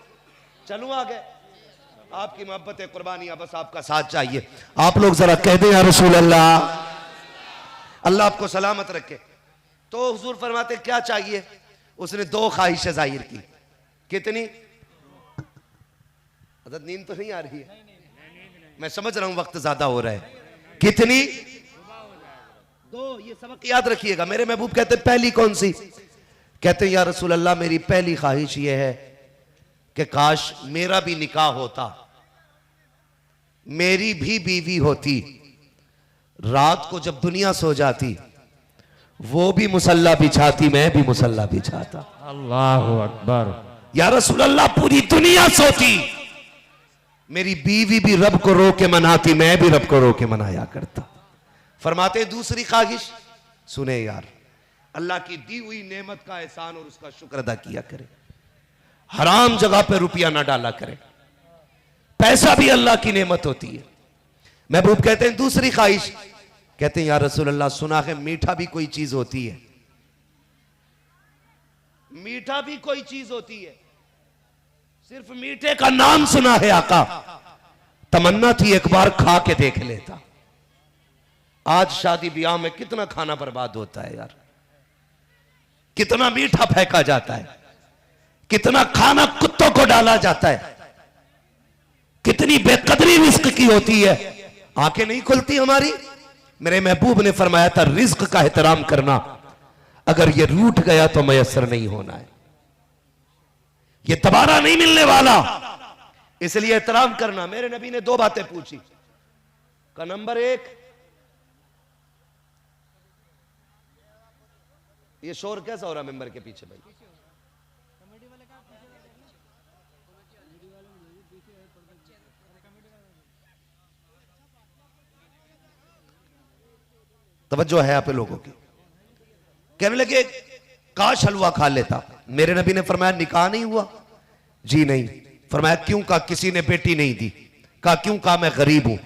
चलूं आगे, आपकी मोहब्बत कुर्बानियां, बस आपका साथ चाहिए। आप लोग जरा कह दें, या रसूल अल्लाह, अल्लाह आपको सलामत रखे। तो हुजूर फरमाते क्या चाहिए? उसने 2 ख्वाहिशें जाहिर की। कितनी? अदद नींद तो नहीं आ रही है, मैं समझ रहा हूं वक्त ज्यादा हो रहा है। कितनी? 2। ये सबक याद रखिएगा। मेरे महबूब कहते पहली कौन सी? कहते या रसूल अल्लाह, मेरी पहली ख्वाहिश ये है कि काश मेरा भी निकाह होता, मेरी भी बीवी होती, रात को जब दुनिया सो जाती वो भी मुसल्ला बिछाती, मैं भी मुसल्ला बिछाता। अल्लाह अकबर। या रसूल अल्लाह, पूरी दुनिया सोती, मेरी बीवी भी रब को रो के मनाती, मैं भी रब को रो के मनाया करता। फरमाते दूसरी ख्वाहिश, सुने यार, अल्लाह की दी हुई नेमत का एहसान और उसका शुक्र अदा किया करे, हराम जगह पे रुपया ना डाला करे। पैसा भी अल्लाह की नेमत होती है। महबूब कहते हैं दूसरी ख्वाहिश, कहते हैं या रसूल अल्लाह, सुना है मीठा भी कोई चीज होती है। मीठा भी कोई चीज होती है, सिर्फ मीठे का नाम सुना है आका, तमन्ना थी एक बार खा के देख लेता। आज शादी ब्याह में कितना खाना बर्बाद होता है यार, कितना मीठा फेंका जाता है, कितना खाना कुत्तों को डाला जाता है, कितनी बेकदरी रिस्क की होती है, आंखें नहीं खुलती हमारी। मेरे महबूब ने फरमाया था रिस्क का एहतराम करना, अगर ये रूठ गया तो मयसर नहीं होना है, ये दोबारा नहीं मिलने वाला, इसलिए एहतराम करना। मेरे नबी ने दो बातें पूछी का नंबर एक, ये शोर कैसा हो रहा मेंबर के पीछे भाई? तवज्जो है आप लोगों की। कहने लगे काश हलवा खा लेता। मेरे नबी ने फरमाया निकाह नहीं हुआ? जी नहीं। फरमाया क्यों? कहा किसी ने बेटी नहीं दी। कहा क्यों? कहा मैं गरीब हूं।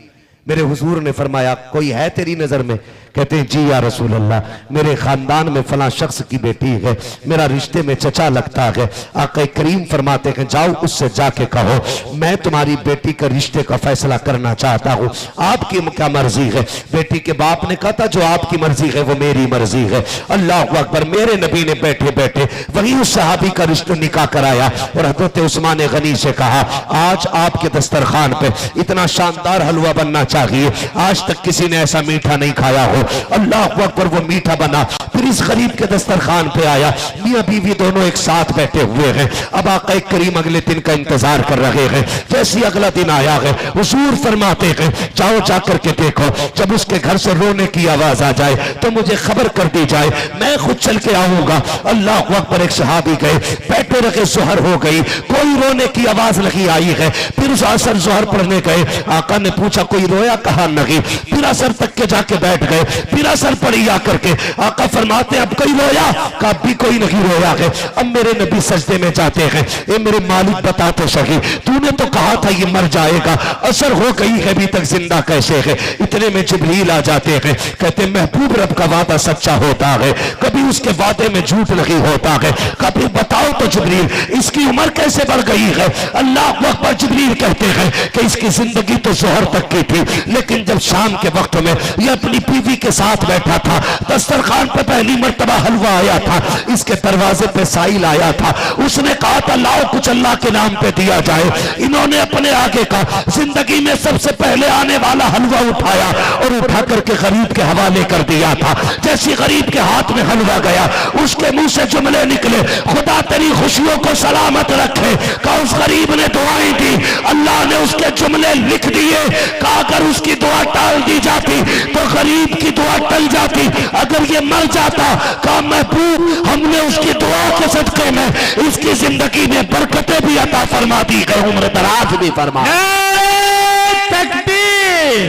मेरे हुजूर ने फरमाया कोई है तेरी नजर में? कहते हैं जी या रसूल अल्लाह, मेरे खानदान में फला शख्स की बेटी है, मेरा रिश्ते में चचा लगता है। आका करीम फरमाते हैं जाओ उससे जाके कहो मैं तुम्हारी बेटी के रिश्ते का फैसला करना चाहता हूं, आपकी क्या मर्जी है? बेटी के बाप ने कहा था जो आपकी मर्जी है वो मेरी मर्जी है। अल्लाह अकबर। मेरे नबी ने बैठे बैठे वही उस सहाबी का रिश्ता निकाह कराया और हजरत उस्मान गनी से कहा आज आपके दस्तरखान पे इतना शानदार हलवा बनना चाहिए, आज तक किसी ने ऐसा मीठा नहीं खाया हो। अल्लाह अकबर। वो मीठा बना, फिर इस गरीब के दस्तरखान पे आया। मियां बीवी दोनों एक साथ बैठे हुए हैं। अब आका करीम अगले दिन का इंतजार कर रहे हैं। जैसे अगला दिन आया है हुजूर फरमाते हैं जाओ जाकर के देखो, जब उसके घर से रोने की आवाज आ जाए तो मुझे खबर कर दी जाए, मैं खुद चल के आऊंगा। अल्लाह अकबर। एक सहाबी गए, बैठे रखे, जोहर हो गई, कोई रोने की आवाज नहीं आई है। फिर उस असर जोहर पढ़ने गए, आका ने पूछा कोई रोया? कहा नहीं। फिर असर तक के जाके बैठ गए, फिर असर पड़ी आकर के, आका फरमाते अब कोई रोया? कहा भी कोई नहीं रोया है। अब मेरे नबी सजदे में जाते हैं, ए मेरे मालिक बता तो सही, तूने तो कहा था ये मर जाएगा, असर हो गई है, अभी तक जिंदा कैसे है? इतने में जिब्रील आ जाते हैं, कहते महबूब रब का वादा सच्चा होता है, कभी उसके वादे में झूठ नहीं होता है। कभी बताओ तो जिब्रील इसकी उम्र कैसे बढ़ गई है? अल्लाह अकबर। जिब्रील कहते हैं कि इसकी जिंदगी तो जोहर तक की थी, लेकिन जब शाम के वक्त में ये अपनी बीवी के साथ बैठा था, दस्तरखान पे पहली मर्तबा हलवा आया था, इसके दरवाजे पे साइल आया था, उसने कहा था लाओ कुछ अल्लाह के नाम पे दिया जाए। इन्होंने अपने आगे का जिंदगी में सबसे पहले आने वाला हलवा उठाया और उठा करके गरीब के हवाले कर दिया था। जैसे गरीब के हाथ में हलवा गया उसके मुंह से जुमले निकले, खुदा तेरी खुशियों को सलामत रखे। कहा उस गरीब ने दुआएं दी, अल्लाह ने उसके जुमले लिख दिए। कहा अगर उसकी दुआ टाल दी जाती तो गरीब की दुआ टल जाती, अगर ये मर जाता कहा महबूब हमने उसकी दुआ के सदके में इसकी जिंदगी में बरकतें भी अता फरमा दी गई, उम्र दराज भी फरमा। नारे तकबीर,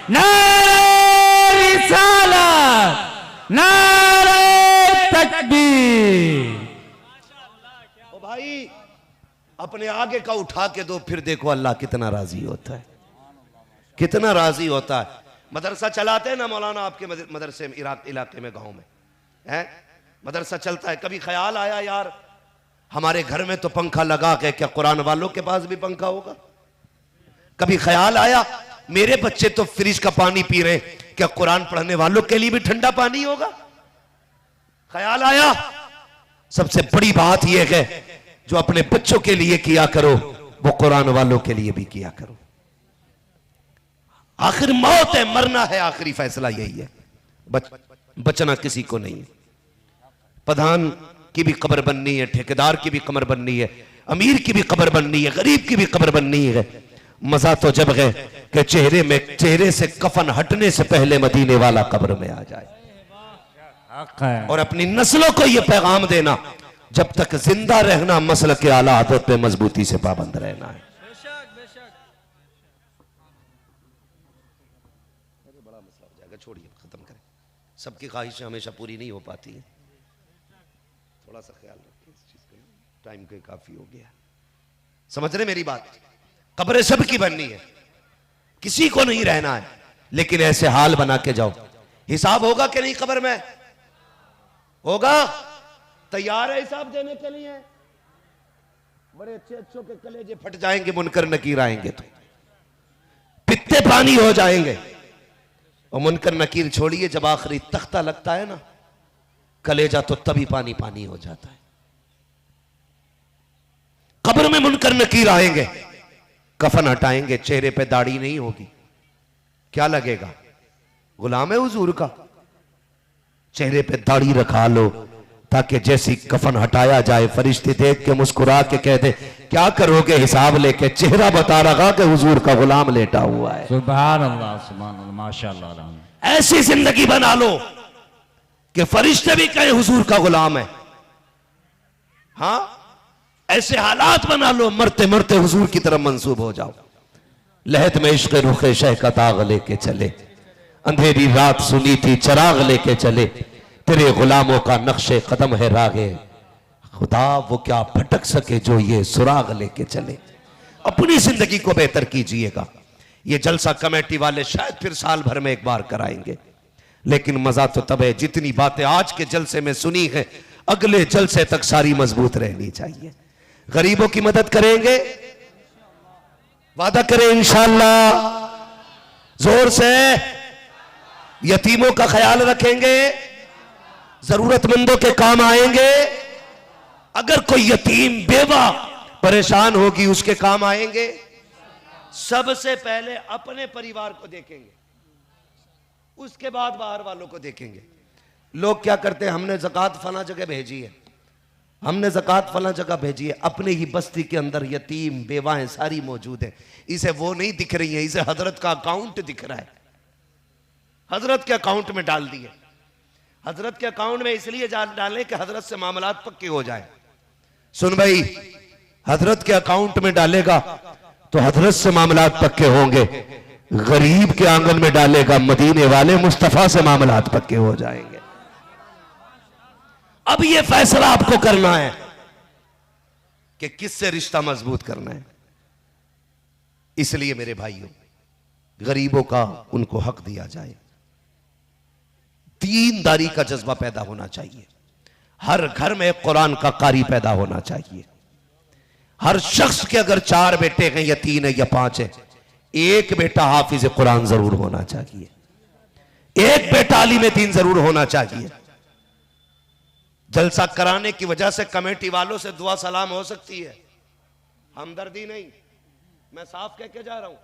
नारे रिसालत, नारे तकबीर। ओ भाई अपने आगे का उठा के दो, फिर देखो अल्लाह कितना राजी होता है, कितना राजी होता है। मदरसा चलाते हैं ना मौलाना आपके मदरसे में, इलाके में, गांव में है मदरसा चलता है। कभी ख्याल आया यार हमारे घर में तो पंखा लगा के, क्या कुरान वालों के पास भी पंखा होगा? कभी ख्याल आया मेरे बच्चे तो फ्रिज का पानी पी रहे, क्या कुरान पढ़ने वालों के लिए भी ठंडा पानी होगा? ख्याल आया? सबसे बड़ी बात यह है जो अपने बच्चों के लिए किया करो वो कुरान वालों के लिए भी किया करो। आखिर मौत है, मरना है, आखिरी फैसला यही है, बचना किसी को नहीं है। प्रधान की भी कब्र बननी है, ठेकेदार की भी कब्र बननी है, अमीर की भी कब्र बननी है, गरीब की भी कब्र बननी है। मजा तो जब है कि चेहरे से कफन हटने से पहले मदीने वाला कब्र में आ जाए। और अपनी नस्लों को यह पैगाम देना जब तक जिंदा रहना मसल के आला आदत पे मजबूती से पाबंद रहना है। बड़ा मसला हो जाएगा, छोड़िए खत्म करें। सबकी ख्वाहिशें हमेशा पूरी नहीं हो पाती हैं, थोड़ा सा ख्याल रखिए इस चीज का, टाइम के काफी हो गया। समझ रहे मेरी बात? कब्रें सबकी बननी है, किसी को नहीं रहना है, लेकिन ऐसे हाल बना के जाओ। हिसाब होगा कि नहीं कब्र में? होगा। तैयार है हिसाब देने के लिए? बड़े अच्छे अच्छों के कलेजे फट जाएंगे, मुनकर नकीर आएंगे तो पित्ते पानी हो जाएंगे। और मुनकर नकीर छोड़िए, जब आखिरी तख्ता लगता है ना कलेजा, तो तभी पानी पानी हो जाता है। कब्र में मुनकर नकीर आएंगे, कफन हटाएंगे, चेहरे पे दाढ़ी नहीं होगी, क्या लगेगा? गुलाम है हुजूर का। चेहरे पे दाढ़ी रखा लो ताकि जैसी कफन हटाया जाए फरिश्ते देख के मुस्कुरा के कह दे क्या करोगे हिसाब लेके? चेहरा बता रहा कि हुजूर का गुलाम लेटा हुआ है। सुभान अल्लाह, सुभान अल्लाह, माशाअल्लाह। ऐसी जिंदगी बना लो कि फरिश्ते भी कहे हुजूर का गुलाम है। हाँ, ऐसे हालात बना लो, मरते मरते हुजूर की तरफ मंसूब हो जाओ। लहत में इश्क रुखे शह का ताग लेके चले, अंधेरी रात सुनी थी चराग लेके चले, तेरे गुलामों का नक्शे कदम है रागे खुदा, वो क्या भटक सके जो ये सुराग लेके चले। अपनी जिंदगी को बेहतर कीजिएगा। ये जलसा कमेटी वाले शायद फिर साल भर में एक बार कराएंगे, लेकिन मजा तो तब है जितनी बातें आज के जलसे में सुनी है अगले जलसे तक सारी मजबूत रहनी चाहिए। गरीबों की मदद करेंगे, वादा करें इंशाअल्लाह, जोर से। यतीमों का ख्याल रखेंगे, जरूरतमंदों के काम आएंगे। अगर कोई यतीम बेवा परेशान होगी उसके काम आएंगे। सबसे पहले अपने परिवार को देखेंगे, उसके बाद बाहर वालों को देखेंगे। लोग क्या करते हैं, हमने ज़कात फला जगह भेजी है, हमने ज़कात फला जगह भेजी है, अपने ही बस्ती के अंदर यतीम बेवाएं सारी मौजूद हैं, इसे वो नहीं दिख रही है, इसे हजरत का अकाउंट दिख रहा है, हजरत के अकाउंट में डाल दिए। हजरत के अकाउंट में इसलिए डालें कि हजरत से मामलात पक्के हो जाए। सुन भाई, हजरत के अकाउंट में डालेगा तो हजरत से मामलात पक्के होंगे, गरीब के आंगन में डालेगा मदीने वाले मुस्तफा से मामलात पक्के हो जाएंगे। अब यह फैसला आपको करना है कि किससे रिश्ता मजबूत करना है। इसलिए मेरे भाइयों, गरीबों का उनको हक दिया जाए, दीनदारी का जज्बा पैदा होना चाहिए, हर घर में कुरान का कारी पैदा होना चाहिए। हर शख्स के अगर 4 बेटे हैं या 3 है या 5 है, एक बेटा हाफिज कुरान जरूर होना चाहिए, एक बेटा आलिम दीन जरूर होना चाहिए। जलसा कराने की वजह से कमेटी वालों से दुआ सलाम हो सकती है, हमदर्दी नहीं। मैं साफ कह के जा रहा हूं,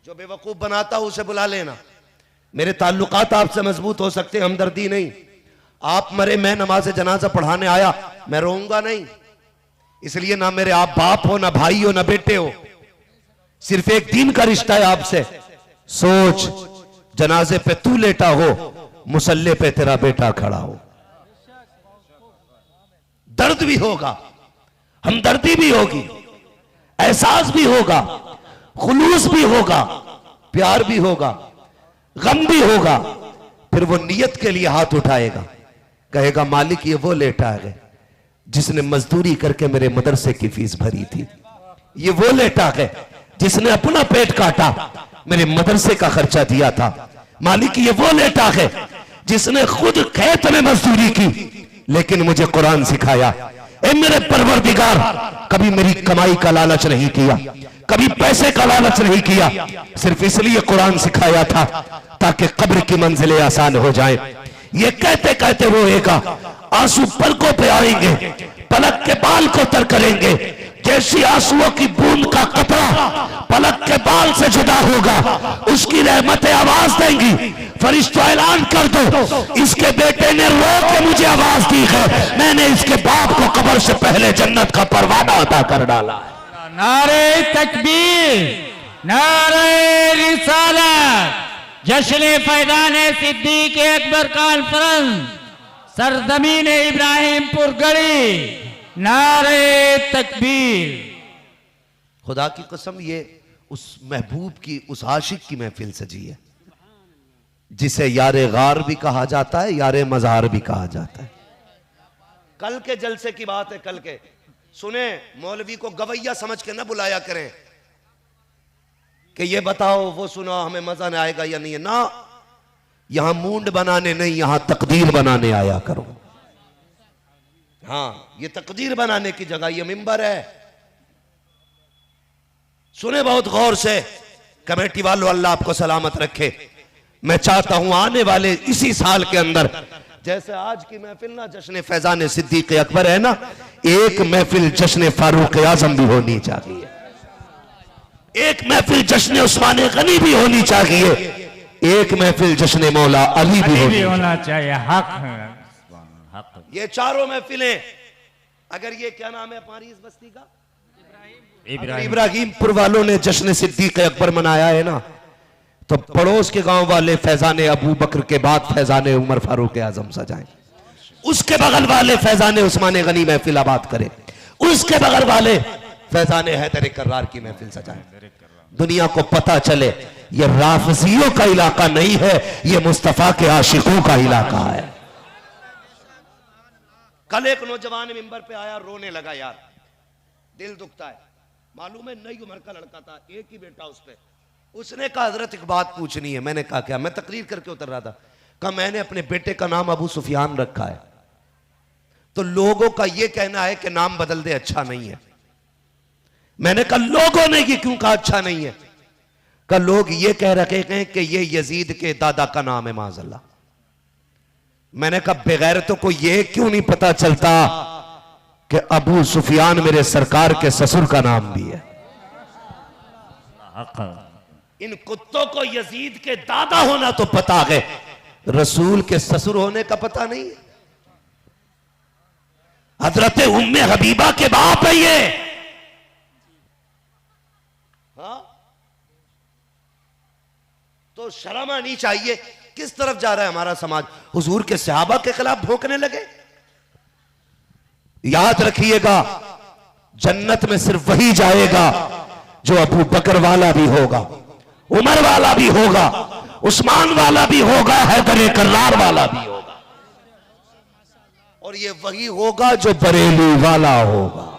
जो बेवकूफ बनाता है उसे बुला लेना। मेरे ताल्लुकात आपसे मजबूत हो सकते हैं, हमदर्दी नहीं। आप मरे, मैं नमाज जनाजा पढ़ाने आया, मैं रोऊंगा नहीं। इसलिए ना मेरे आप बाप हो, ना भाई हो, ना बेटे हो, सिर्फ एक दीन का रिश्ता है आपसे। सोच, जनाजे पे तू लेटा हो, मुसल्ले पे तेरा बेटा खड़ा हो। दर्द भी होगा, हमदर्दी भी होगी, एहसास भी होगा, खुलूस भी होगा, प्यार भी होगा, गम भी होगा। फिर वो नियत के लिए हाथ उठाएगा, कहेगा मालिक ये वो लेटा है जिसने मजदूरी करके मेरे मदरसे की फीस भरी थी, ये वो लेटा है जिसने अपना पेट काटा मेरे मदरसे का खर्चा दिया था। मालिक ये वो लेटा है जिसने खुद खेत में मजदूरी की लेकिन मुझे कुरान सिखाया। ए मेरे परवरदिगार, कभी मेरी कमाई का लालच नहीं किया, कभी पैसे का लालच नहीं किया, सिर्फ इसलिए कुरान सिखाया था ताकि कब्र की मंजिलें आसान हो जाएं। ये कहते कहते रोएगा, आंसू पलकों पे आएंगे, पलक के बाल को तर करेंगे। जैसी आंसुओं की बूंद का कतरा पलक के बाल से जुदा होगा, उसकी रहमतें आवाज देंगी, फरिश्तों ऐलान कर दो इसके बेटे ने रो के मुझे आवाज दी है, मैंने इसके बाप को कब्र से पहले जन्नत का परवाना अता कर डाला। नारे तकबीर, नारे रिसालत, जश्न फैजान सिद्दीक अकबर कॉन्फ्रेंस, सरजमीन इब्राहिमपुर गढ़ी, नारे तकबीर। खुदा की कसम, ये उस महबूब की, उस आशिक की महफिल सजी है जिसे यारे गार भी कहा जाता है, यारे मजार भी कहा जाता है। कल के जलसे की बात है, कल के सुने। मौलवी को गवैया समझ के ना बुलाया करें कि ये बताओ वो सुना, हमें मजा नहीं आएगा या नहीं है ना। यहां मूंड बनाने नहीं, यहां तकदीर बनाने आया करो। हाँ, ये तकदीर बनाने की जगह ये मिंबर है। सुने बहुत गौर से कमेटी वालों, अल्लाह आपको सलामत रखे। मैं चाहता हूं आने वाले इसी साल के अंदर, जैसे आज की महफिल ना जश्न फैजान सिद्दीक अकबर है ना, एक महफिल जश्न फारूक आजम भी होनी चाहिए, एक महफिल जश्न उस्मान गनी भी होनी चाहिए, एक महफिल जश्न मौला अली भी होना चाहिए। हक है, हक। ये चारों महफिलें, अगर ये क्या नाम है हमारी इस बस्ती का, इब्राहिमपुर वालों ने जश्न सिद्दीक अकबर मनाया है ना, तो पड़ोस के गांव वाले फैजान अबू बकर के बाद फैजान उमर फारूक आजम सजाएं, उसके बगल वाले फैजान उस्मान गनी महफिल आबाद करें, उसके बगल वाले फैजान हैदर कर्रार की महफिल सजाएं। दुनिया को पता चले ये राफजियों का इलाका नहीं है, ये मुस्तफा के आशिकों का इलाका है। कल एक नौजवान मिंबर पे आया, रोने लगा, यार दिल दुखता है। मालूम है नई उम्र का लड़का था, एक ही बेटा उस पे। उसने कहा हजरत एक बात पूछनी है। मैंने कहा क्या? मैं तकरीर करके उतर रहा था। कहा मैंने अपने बेटे का नाम अबू सुफियान रखा है, तो लोगों का यह कहना है कि नाम बदल दे, अच्छा नहीं है। मैंने कहा लोगों ने ये क्यों कहा अच्छा नहीं है? कहा लोग ये कह रखे हैं कि ये यजीद के दादा का नाम है माज़अल्लाह। मैंने कहा बेगैरतों को ये क्यों नहीं पता चलता कि अबू सुफियान मेरे सरकार के ससुर का नाम भी है। इन कुत्तों को यजीद के दादा होना तो पता है, रसूल के ससुर होने का पता नहीं है। हजरत उम्मे हबीबा के बाप है ये। हाँ? तो शर्म आनी चाहिए। किस तरफ जा रहा है हमारा समाज? हुजूर के सहाबा के खिलाफ भौंकने लगे। याद रखिएगा, जन्नत में सिर्फ वही जाएगा जो अबू बकर वाला भी होगा, उमर वाला भी होगा, उस्मान वाला भी होगा, हैदर कर्रार वाला भी होगा, और ये वही होगा जो बरेली वाला होगा।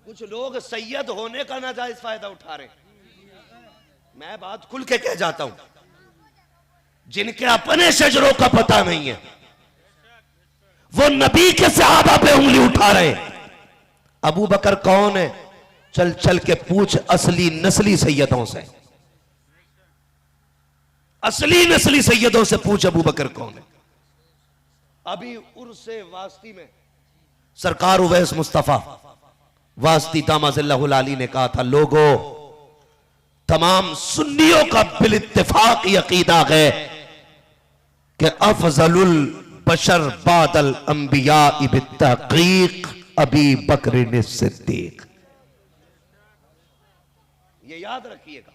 कुछ लोग सैयद होने का नाजायज फायदा उठा रहे। मैं बात खुल के कह जाता हूं, जिनके अपने शजरों का पता नहीं है वो नबी के सहाबा पे उंगली उठा रहे। अबू बकर कौन है? चल चल के पूछ असली नस्ली सैयदों से, असली नस्ली सैयदों से पूछ अबू बकर कौन है। अभी उर्से वास्ती में सरकार उवैस मुस्तफा वास्ती दामाज़िल्लाहुल आली ने कहा था, लोगों तमाम सुन्नियों का बिल इत्तिफाक अकीदा है कि अफजलुल बशर बादल अंबिया बित्तहकीक अबी बकर सिद्दीक। ये याद रखिएगा,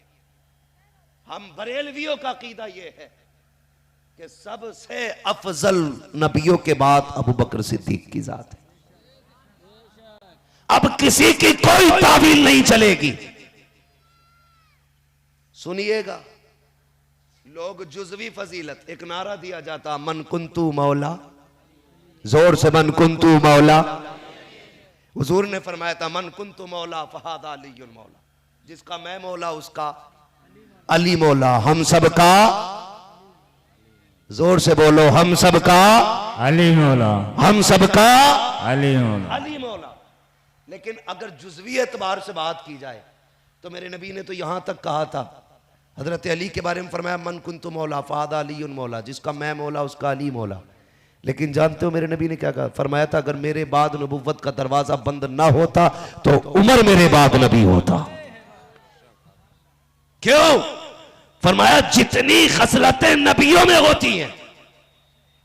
हम बरेलवियों का अकीदा ये है कि सबसे अफजल नबियों के बाद अबू बकर सिद्दीक की जात है। अब किसी की कोई तावील नहीं चलेगी। सुनिएगा, लोग जुज़वी फजीलत, एक नारा दिया जाता मन कुंतु मौला, जोर से मन कुंतु मौला। हुजूर ने फरमाया था मन कुंतु मौला फहादा अलीयुल मौला, जिसका मैं मौला उसका अली मौला। हम सबका, जोर से बोलो, हम सबका अली मौला, हम सबका अली मौला, अली मौला। लेकिन अगर जुज़वी एतबार से बात की जाए तो मेरे नबी ने तो यहां तक कहा था, हजरत अली के बारे में फरमाया मन कुंतु मौला फहादा अलीयुल मौला, जिसका मैं मौला उसका अली मौला। लेकिन जानते हो मेरे नबी ने क्या कहा? फरमाया था अगर मेरे बाद नबुव्वत का दरवाजा बंद ना होता तो उमर मेरे बाद नबी होता। क्यों? फरमाया जितनी खसलतें नबियों में होती हैं,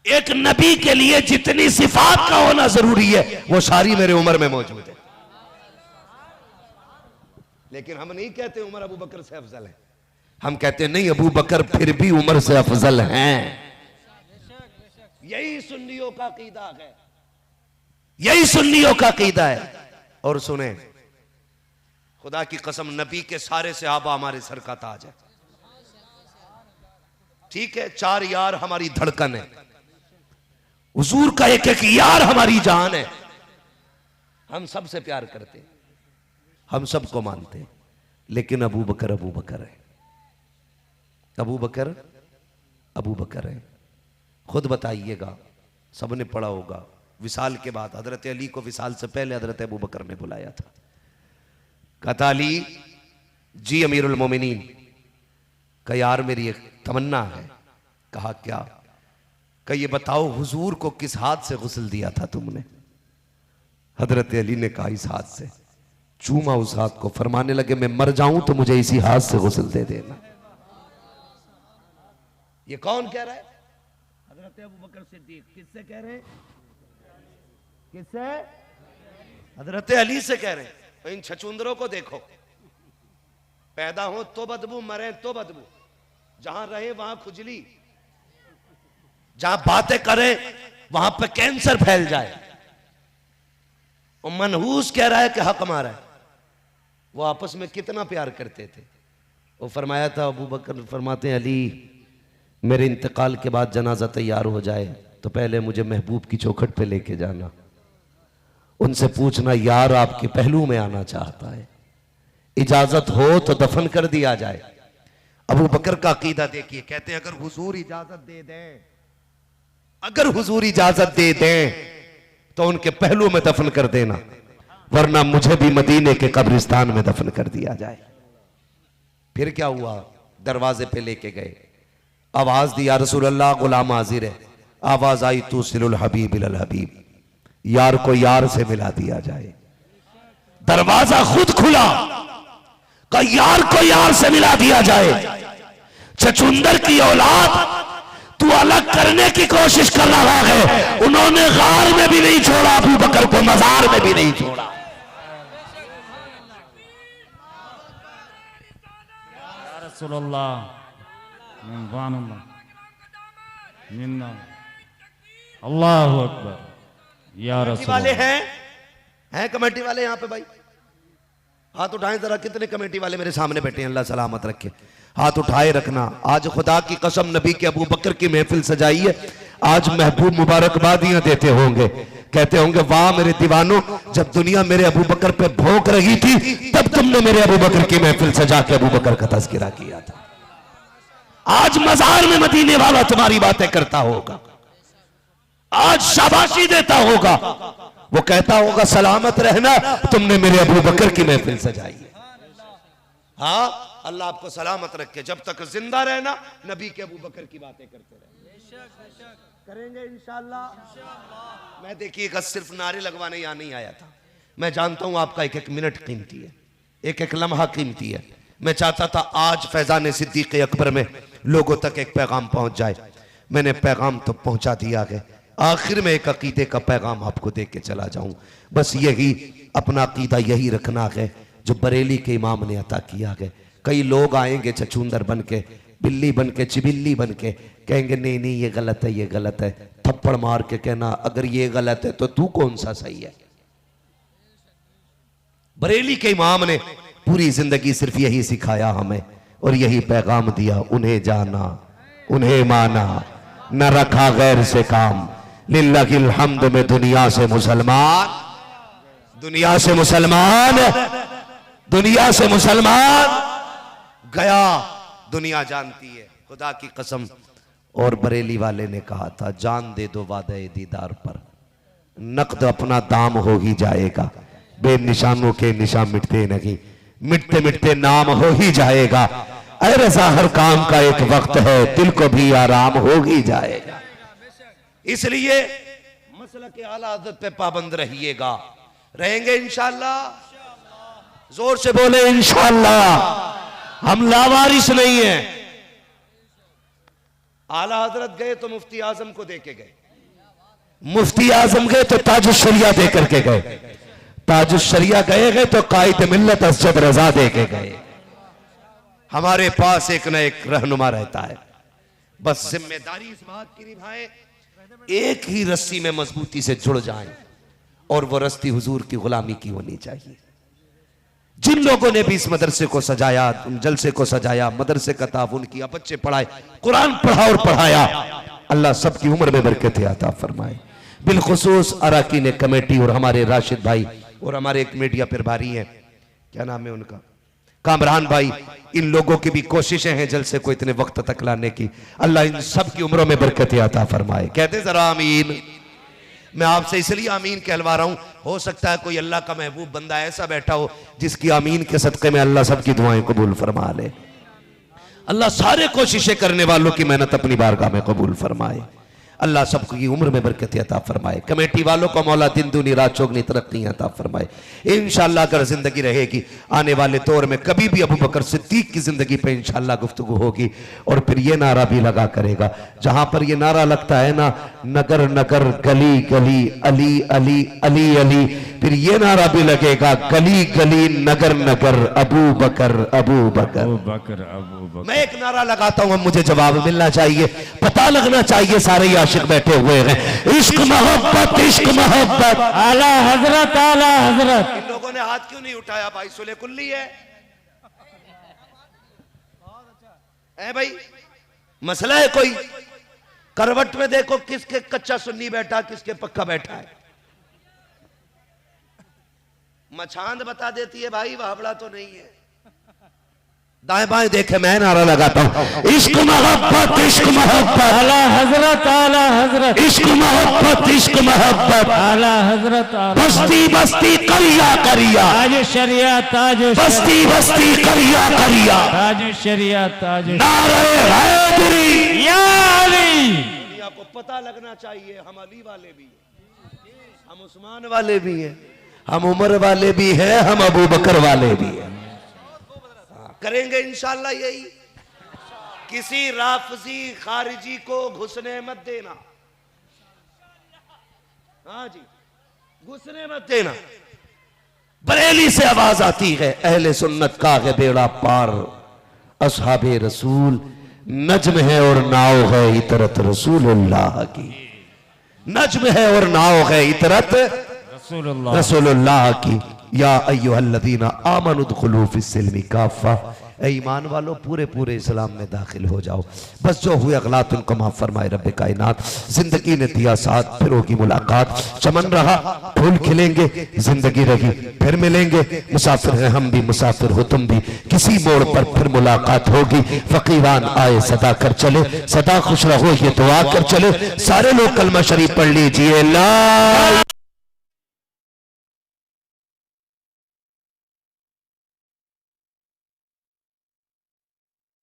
एक नबी के लिए जितनी सिफात का होना जरूरी है वो सारी मेरे उमर में मौजूद है। लेकिन हम नहीं कहते उमर अबू बकर से अफजल है, हम कहते नहीं अबू बकर फिर भी उमर से अफजल हैं। यही सुन्नियों का अकीदा है, यही सुन्नियों का अकीदा है। और सुने, खुदा की कसम नबी के सारे सहाबा हमारे सर का ताज है। ठीक है, 4 यार हमारी धड़कन है, हुजूर का एक एक यार हमारी जान है। हम सबसे प्यार करते हैं, हम सबको मानते हैं, लेकिन अबू बकर है, अबू बकर है। खुद बताइएगा, सबने पढ़ा होगा, विसाल के बाद हजरत अली को विसाल से पहले हजरत अबू बकर ने बुलाया था। कहता अली जी अमीरुल मोमिनीन, का यार मेरी एक तमन्ना है। कहा क्या? का ये बताओ हुजूर को किस हाथ से गुस्ल दिया था तुमने? हजरत अली ने कहा इस हाथ से। चूमा उस हाथ को, फरमाने लगे मैं मर जाऊं तो मुझे इसी हाथ से गुस्ल दे देना। ये कौन कह रहा है? हजरत अबू बकर सिद्दीक। किससे कह रहे हैं? किससे? हजरत अली से कह रहे हैं। इन छचुंदरों को देखो, पैदा हो तो बदबू, मरे तो बदबू, जहां रहे वहां खुजली, जहां बातें करें वहां पे कैंसर फैल जाए। और मनहूस कह रहा है कि हक मारा है। वो आपस में कितना प्यार करते थे। वो फरमाया था, अबू बकर फरमाते हैं अली मेरे इंतकाल के बाद जनाजा तैयार हो जाए तो पहले मुझे महबूब की चौखट पे लेके जाना, उनसे पूछना यार आपके पहलू में आना चाहता है, इजाजत हो तो दफन कर दिया जाए। अबू बकर का अकीदा देखिए, कहते हैं अगर हुजूर इजाजत दे दें, अगर हुजूर इजाजत दे दें तो उनके पहलू में दफन कर देना, वरना मुझे भी मदीने के कब्रिस्तान में दफन कर दिया जाए। फिर क्या हुआ? दरवाजे पे लेके गए, आवाज दी या रसूल अल्लाह गुलाम हाजिर है। आवाज आई तू सिलुल हबीब इलल हबीब, यार को यार से मिला दिया जाए। दरवाजा खुद खुला, का यार को यार से मिला दिया जाए। छचुंदर की औलाद तू अलग करने की कोशिश कर रहा है, उन्होंने गार में भी नहीं छोड़ा, अबू बकर को मजार में भी नहीं छोड़ा। रसूलुल्लाह अल्लाहु अकबर या कमेटी रसूल वाले हैं कमेटी वाले यहाँ पे भाई? हाथ उठाएं जरा, कितने कमेटी वाले मेरे सामने बैठे हैं? अल्लाह सलामत रखे, हाथ उठाए रखना। आज खुदा की कसम नबी के अबू बकर की महफिल सजाई है। आज महबूब मुबारकबादियां देते होंगे, कहते होंगे वाह मेरे दीवानों, जब दुनिया मेरे अबू बकर पे भौंक रही थी तब तुमने मेरे अबू बकर की महफिल सजा के अबू बकर का तज़किरा किया था। आज मजार में मदीने वाला तुम्हारी बातें करता होगा, आज शाबाशी देता होगा, वो कहता होगा सलामत रहना, तुमने मेरे अबू बकर की महफिल सजाई है। हाँ, अल्लाह आपको सलामत रखे, जब तक जिंदा रहना नबी के अबू बकर की बातें करते रहे, करेंगे इंशाअल्लाह। मैं देखिएगा सिर्फ नारे लगवाने यहाँ नहीं आया था, मैं जानता हूं आपका एक एक मिनट कीमती है, एक एक लम्हा कीमती है। मैं चाहता था आज फैजान सिद्दीक अकबर में लोगों तक एक पैगाम पहुंच जाए। मैंने पैगाम तो पहुंचा दिया है, आखिर में एक अकीदे का पैगाम आपको दे के चला जाऊं। बस यही अपना अकीदा यही रखना है जो बरेली के इमाम ने अता किया है। कई लोग आएंगे छछूंदर बन के, बिल्ली बन के, चिबिल्ली बन के, कहेंगे नहीं नहीं ये गलत है, ये गलत है। थप्पड़ मार के कहना अगर ये गलत है तो तू कौन सा सही है। बरेली के इमाम ने पूरी जिंदगी सिर्फ यही सिखाया हमें और यही पैगाम दिया, उन्हें जाना उन्हें माना, न रखा गैर से काम, लिल्लाहिल हम्द में दुनिया से मुसलमान, दुनिया से मुसलमान, दुनिया से मुसलमान गया, दुनिया जानती है खुदा की कसम। और बरेली वाले ने कहा था जान दे दो वादे दीदार पर, नकद अपना दाम हो ही जाएगा, बेनिशानों के निशान मिटते नहीं, मिटते मिटते नाम हो ही जाएगा। अरे रज़ा हर काम का एक वक्त है, दिल को भी आराम हो ही जाएगा। इसलिए मसला के आला हज़रत पे पाबंद रहिएगा, रहेंगे इंशाअल्लाह। जोर से बोले इंशाअल्लाह। हम लावारिस नहीं है। आला हजरत गए तो मुफ्ती आजम को देके गए, मुफ्ती आजम गए तो ताजुश शरिया दे करके गए, ताजुश शरिया गए तो कायद मिल्लत असद रजा दे के गए। हमारे पास एक न एक रहनुमा रहता है, बस जिम्मेदारी इस बात की निभाएं, एक ही रस्सी में मजबूती से जुड़ जाएं और वो रस्सी हुजूर की गुलामी की होनी चाहिए। जिन लोगों ने भी इस मदरसे को सजाया, जलसे को सजाया, मदरसे का ताउन किया, बच्चे पढ़ाए, कुरान पढ़ा और पढ़ाया, अल्लाह सबकी उम्र में बरकत अता फरमाए। बिलखुसूस अराकीन कमेटी और हमारे राशिद भाई और हमारे एक मीडिया प्रभारी हैं, क्या नाम है उनका, कामरान भाई, इन लोगों की भी कोशिशें हैं जलसे को इतने वक्त तक लाने की। अल्लाह इन सब की उम्रों में बरकत अता फरमाए। कहते जरा आमीन। मैं आपसे इसलिए आमीन कहलवा रहा हूं, हो सकता है कोई अल्लाह का महबूब बंदा ऐसा बैठा हो जिसकी आमीन के सदक़े में अल्लाह सबकी दुआएं कबूल फरमा ले। अल्लाह सारे कोशिशें करने वालों की मेहनत अपनी बारगाह में कबूल फरमाए। अल्लाह सबको की उम्र में बरकत अता फरमाए। कमेटी वालों को मौला दिन दूनी रात चौगनी तरक्की अता फरमाए। इंशाअल्लाह अगर जिंदगी रहेगी आने वाले दौर में कभी भी अबू बकर सिद्दीक की जिंदगी पे इंशाअल्लाह गुफ्तगू होगी। और फिर ये नारा भी लगा करेगा, जहां पर ये नारा लगता है ना, नगर नगर गली गली अली अली अली अली, फिर ये नारा भी लगेगा गली गली नगर नगर अबू बकर अबू बकर। अबू बकर अबू बकर। मैं एक नारा लगाता हूं, अब मुझे जवाब मिलना चाहिए, पता लगना चाहिए। सारे ही आशिक बैठे हुए हैं। इश्क मोहब्बत इश्क मोहब्बत। आला हजरत आला हजरत। इन लोगों ने हाथ क्यों नहीं उठाया? भाई सुले कुल्ली है भाई, मसला है कोई? करवट में देखो किसके कच्चा सुन्नी बैठा, किसके पक्का बैठा है। मछांद बता देती है भाई, वावड़ा तो नहीं है। दाएं बाएं देखे, मैं नारा लगाता हूं, इश्क मोहब्बत इश्क मोहब्बत। आला हजरत आला हजरत। इश्क मोहब्बत इश्क मोहब्बत। आला हजरत आला। बस्ती बस्ती करिया करिया, ताज शरिया ताज बस्ती बस्ती करिया करिया, ताज शरिया ताज। नारे हैदरी या अली। दुनिया को पता लगना चाहिए हम अली वाले भी हैं, हम उस्मान वाले भी हैं, हम उमर वाले भी हैं, हम अबू बकर वाले भी हैं। करेंगे इंशाअल्लाह यही। किसी राफजी खारिजी को घुसने मत देना। हाँ जी, घुसने मत देना। बरेली से आवाज आती है, अहले सुन्नत का है बेड़ा पार, असहाबे रसूल नज्म है और नाव है इतरत रसूलुल्लाह की। नज्म है और नाव है इतरत रसूलुल्लाह की। या अय्युहल्लज़ीना आमनु दुखुलू फिस्सिल्मि काफ़ा, ईमान वालों पूरे पूरे इस्लाम में दाखिल हो जाओ। बस जो हुए अगलात उनको माफ फरमाए रब्बे कायनात। जिंदगी ने दिया साथ, फिर होगी मुलाकात। चमन रहा फूल खिलेंगे, जिंदगी रही फिर मिलेंगे। मुसाफिर हैं हम भी, मुसाफिर हो तुम भी, किसी मोड़ पर फिर मुलाकात होगी। फकीरान आए सदा कर चले, सदा खुश रहो ये दुआ कर चले। सारे लोग कलमा शरीफ पढ़ लीजिए। ला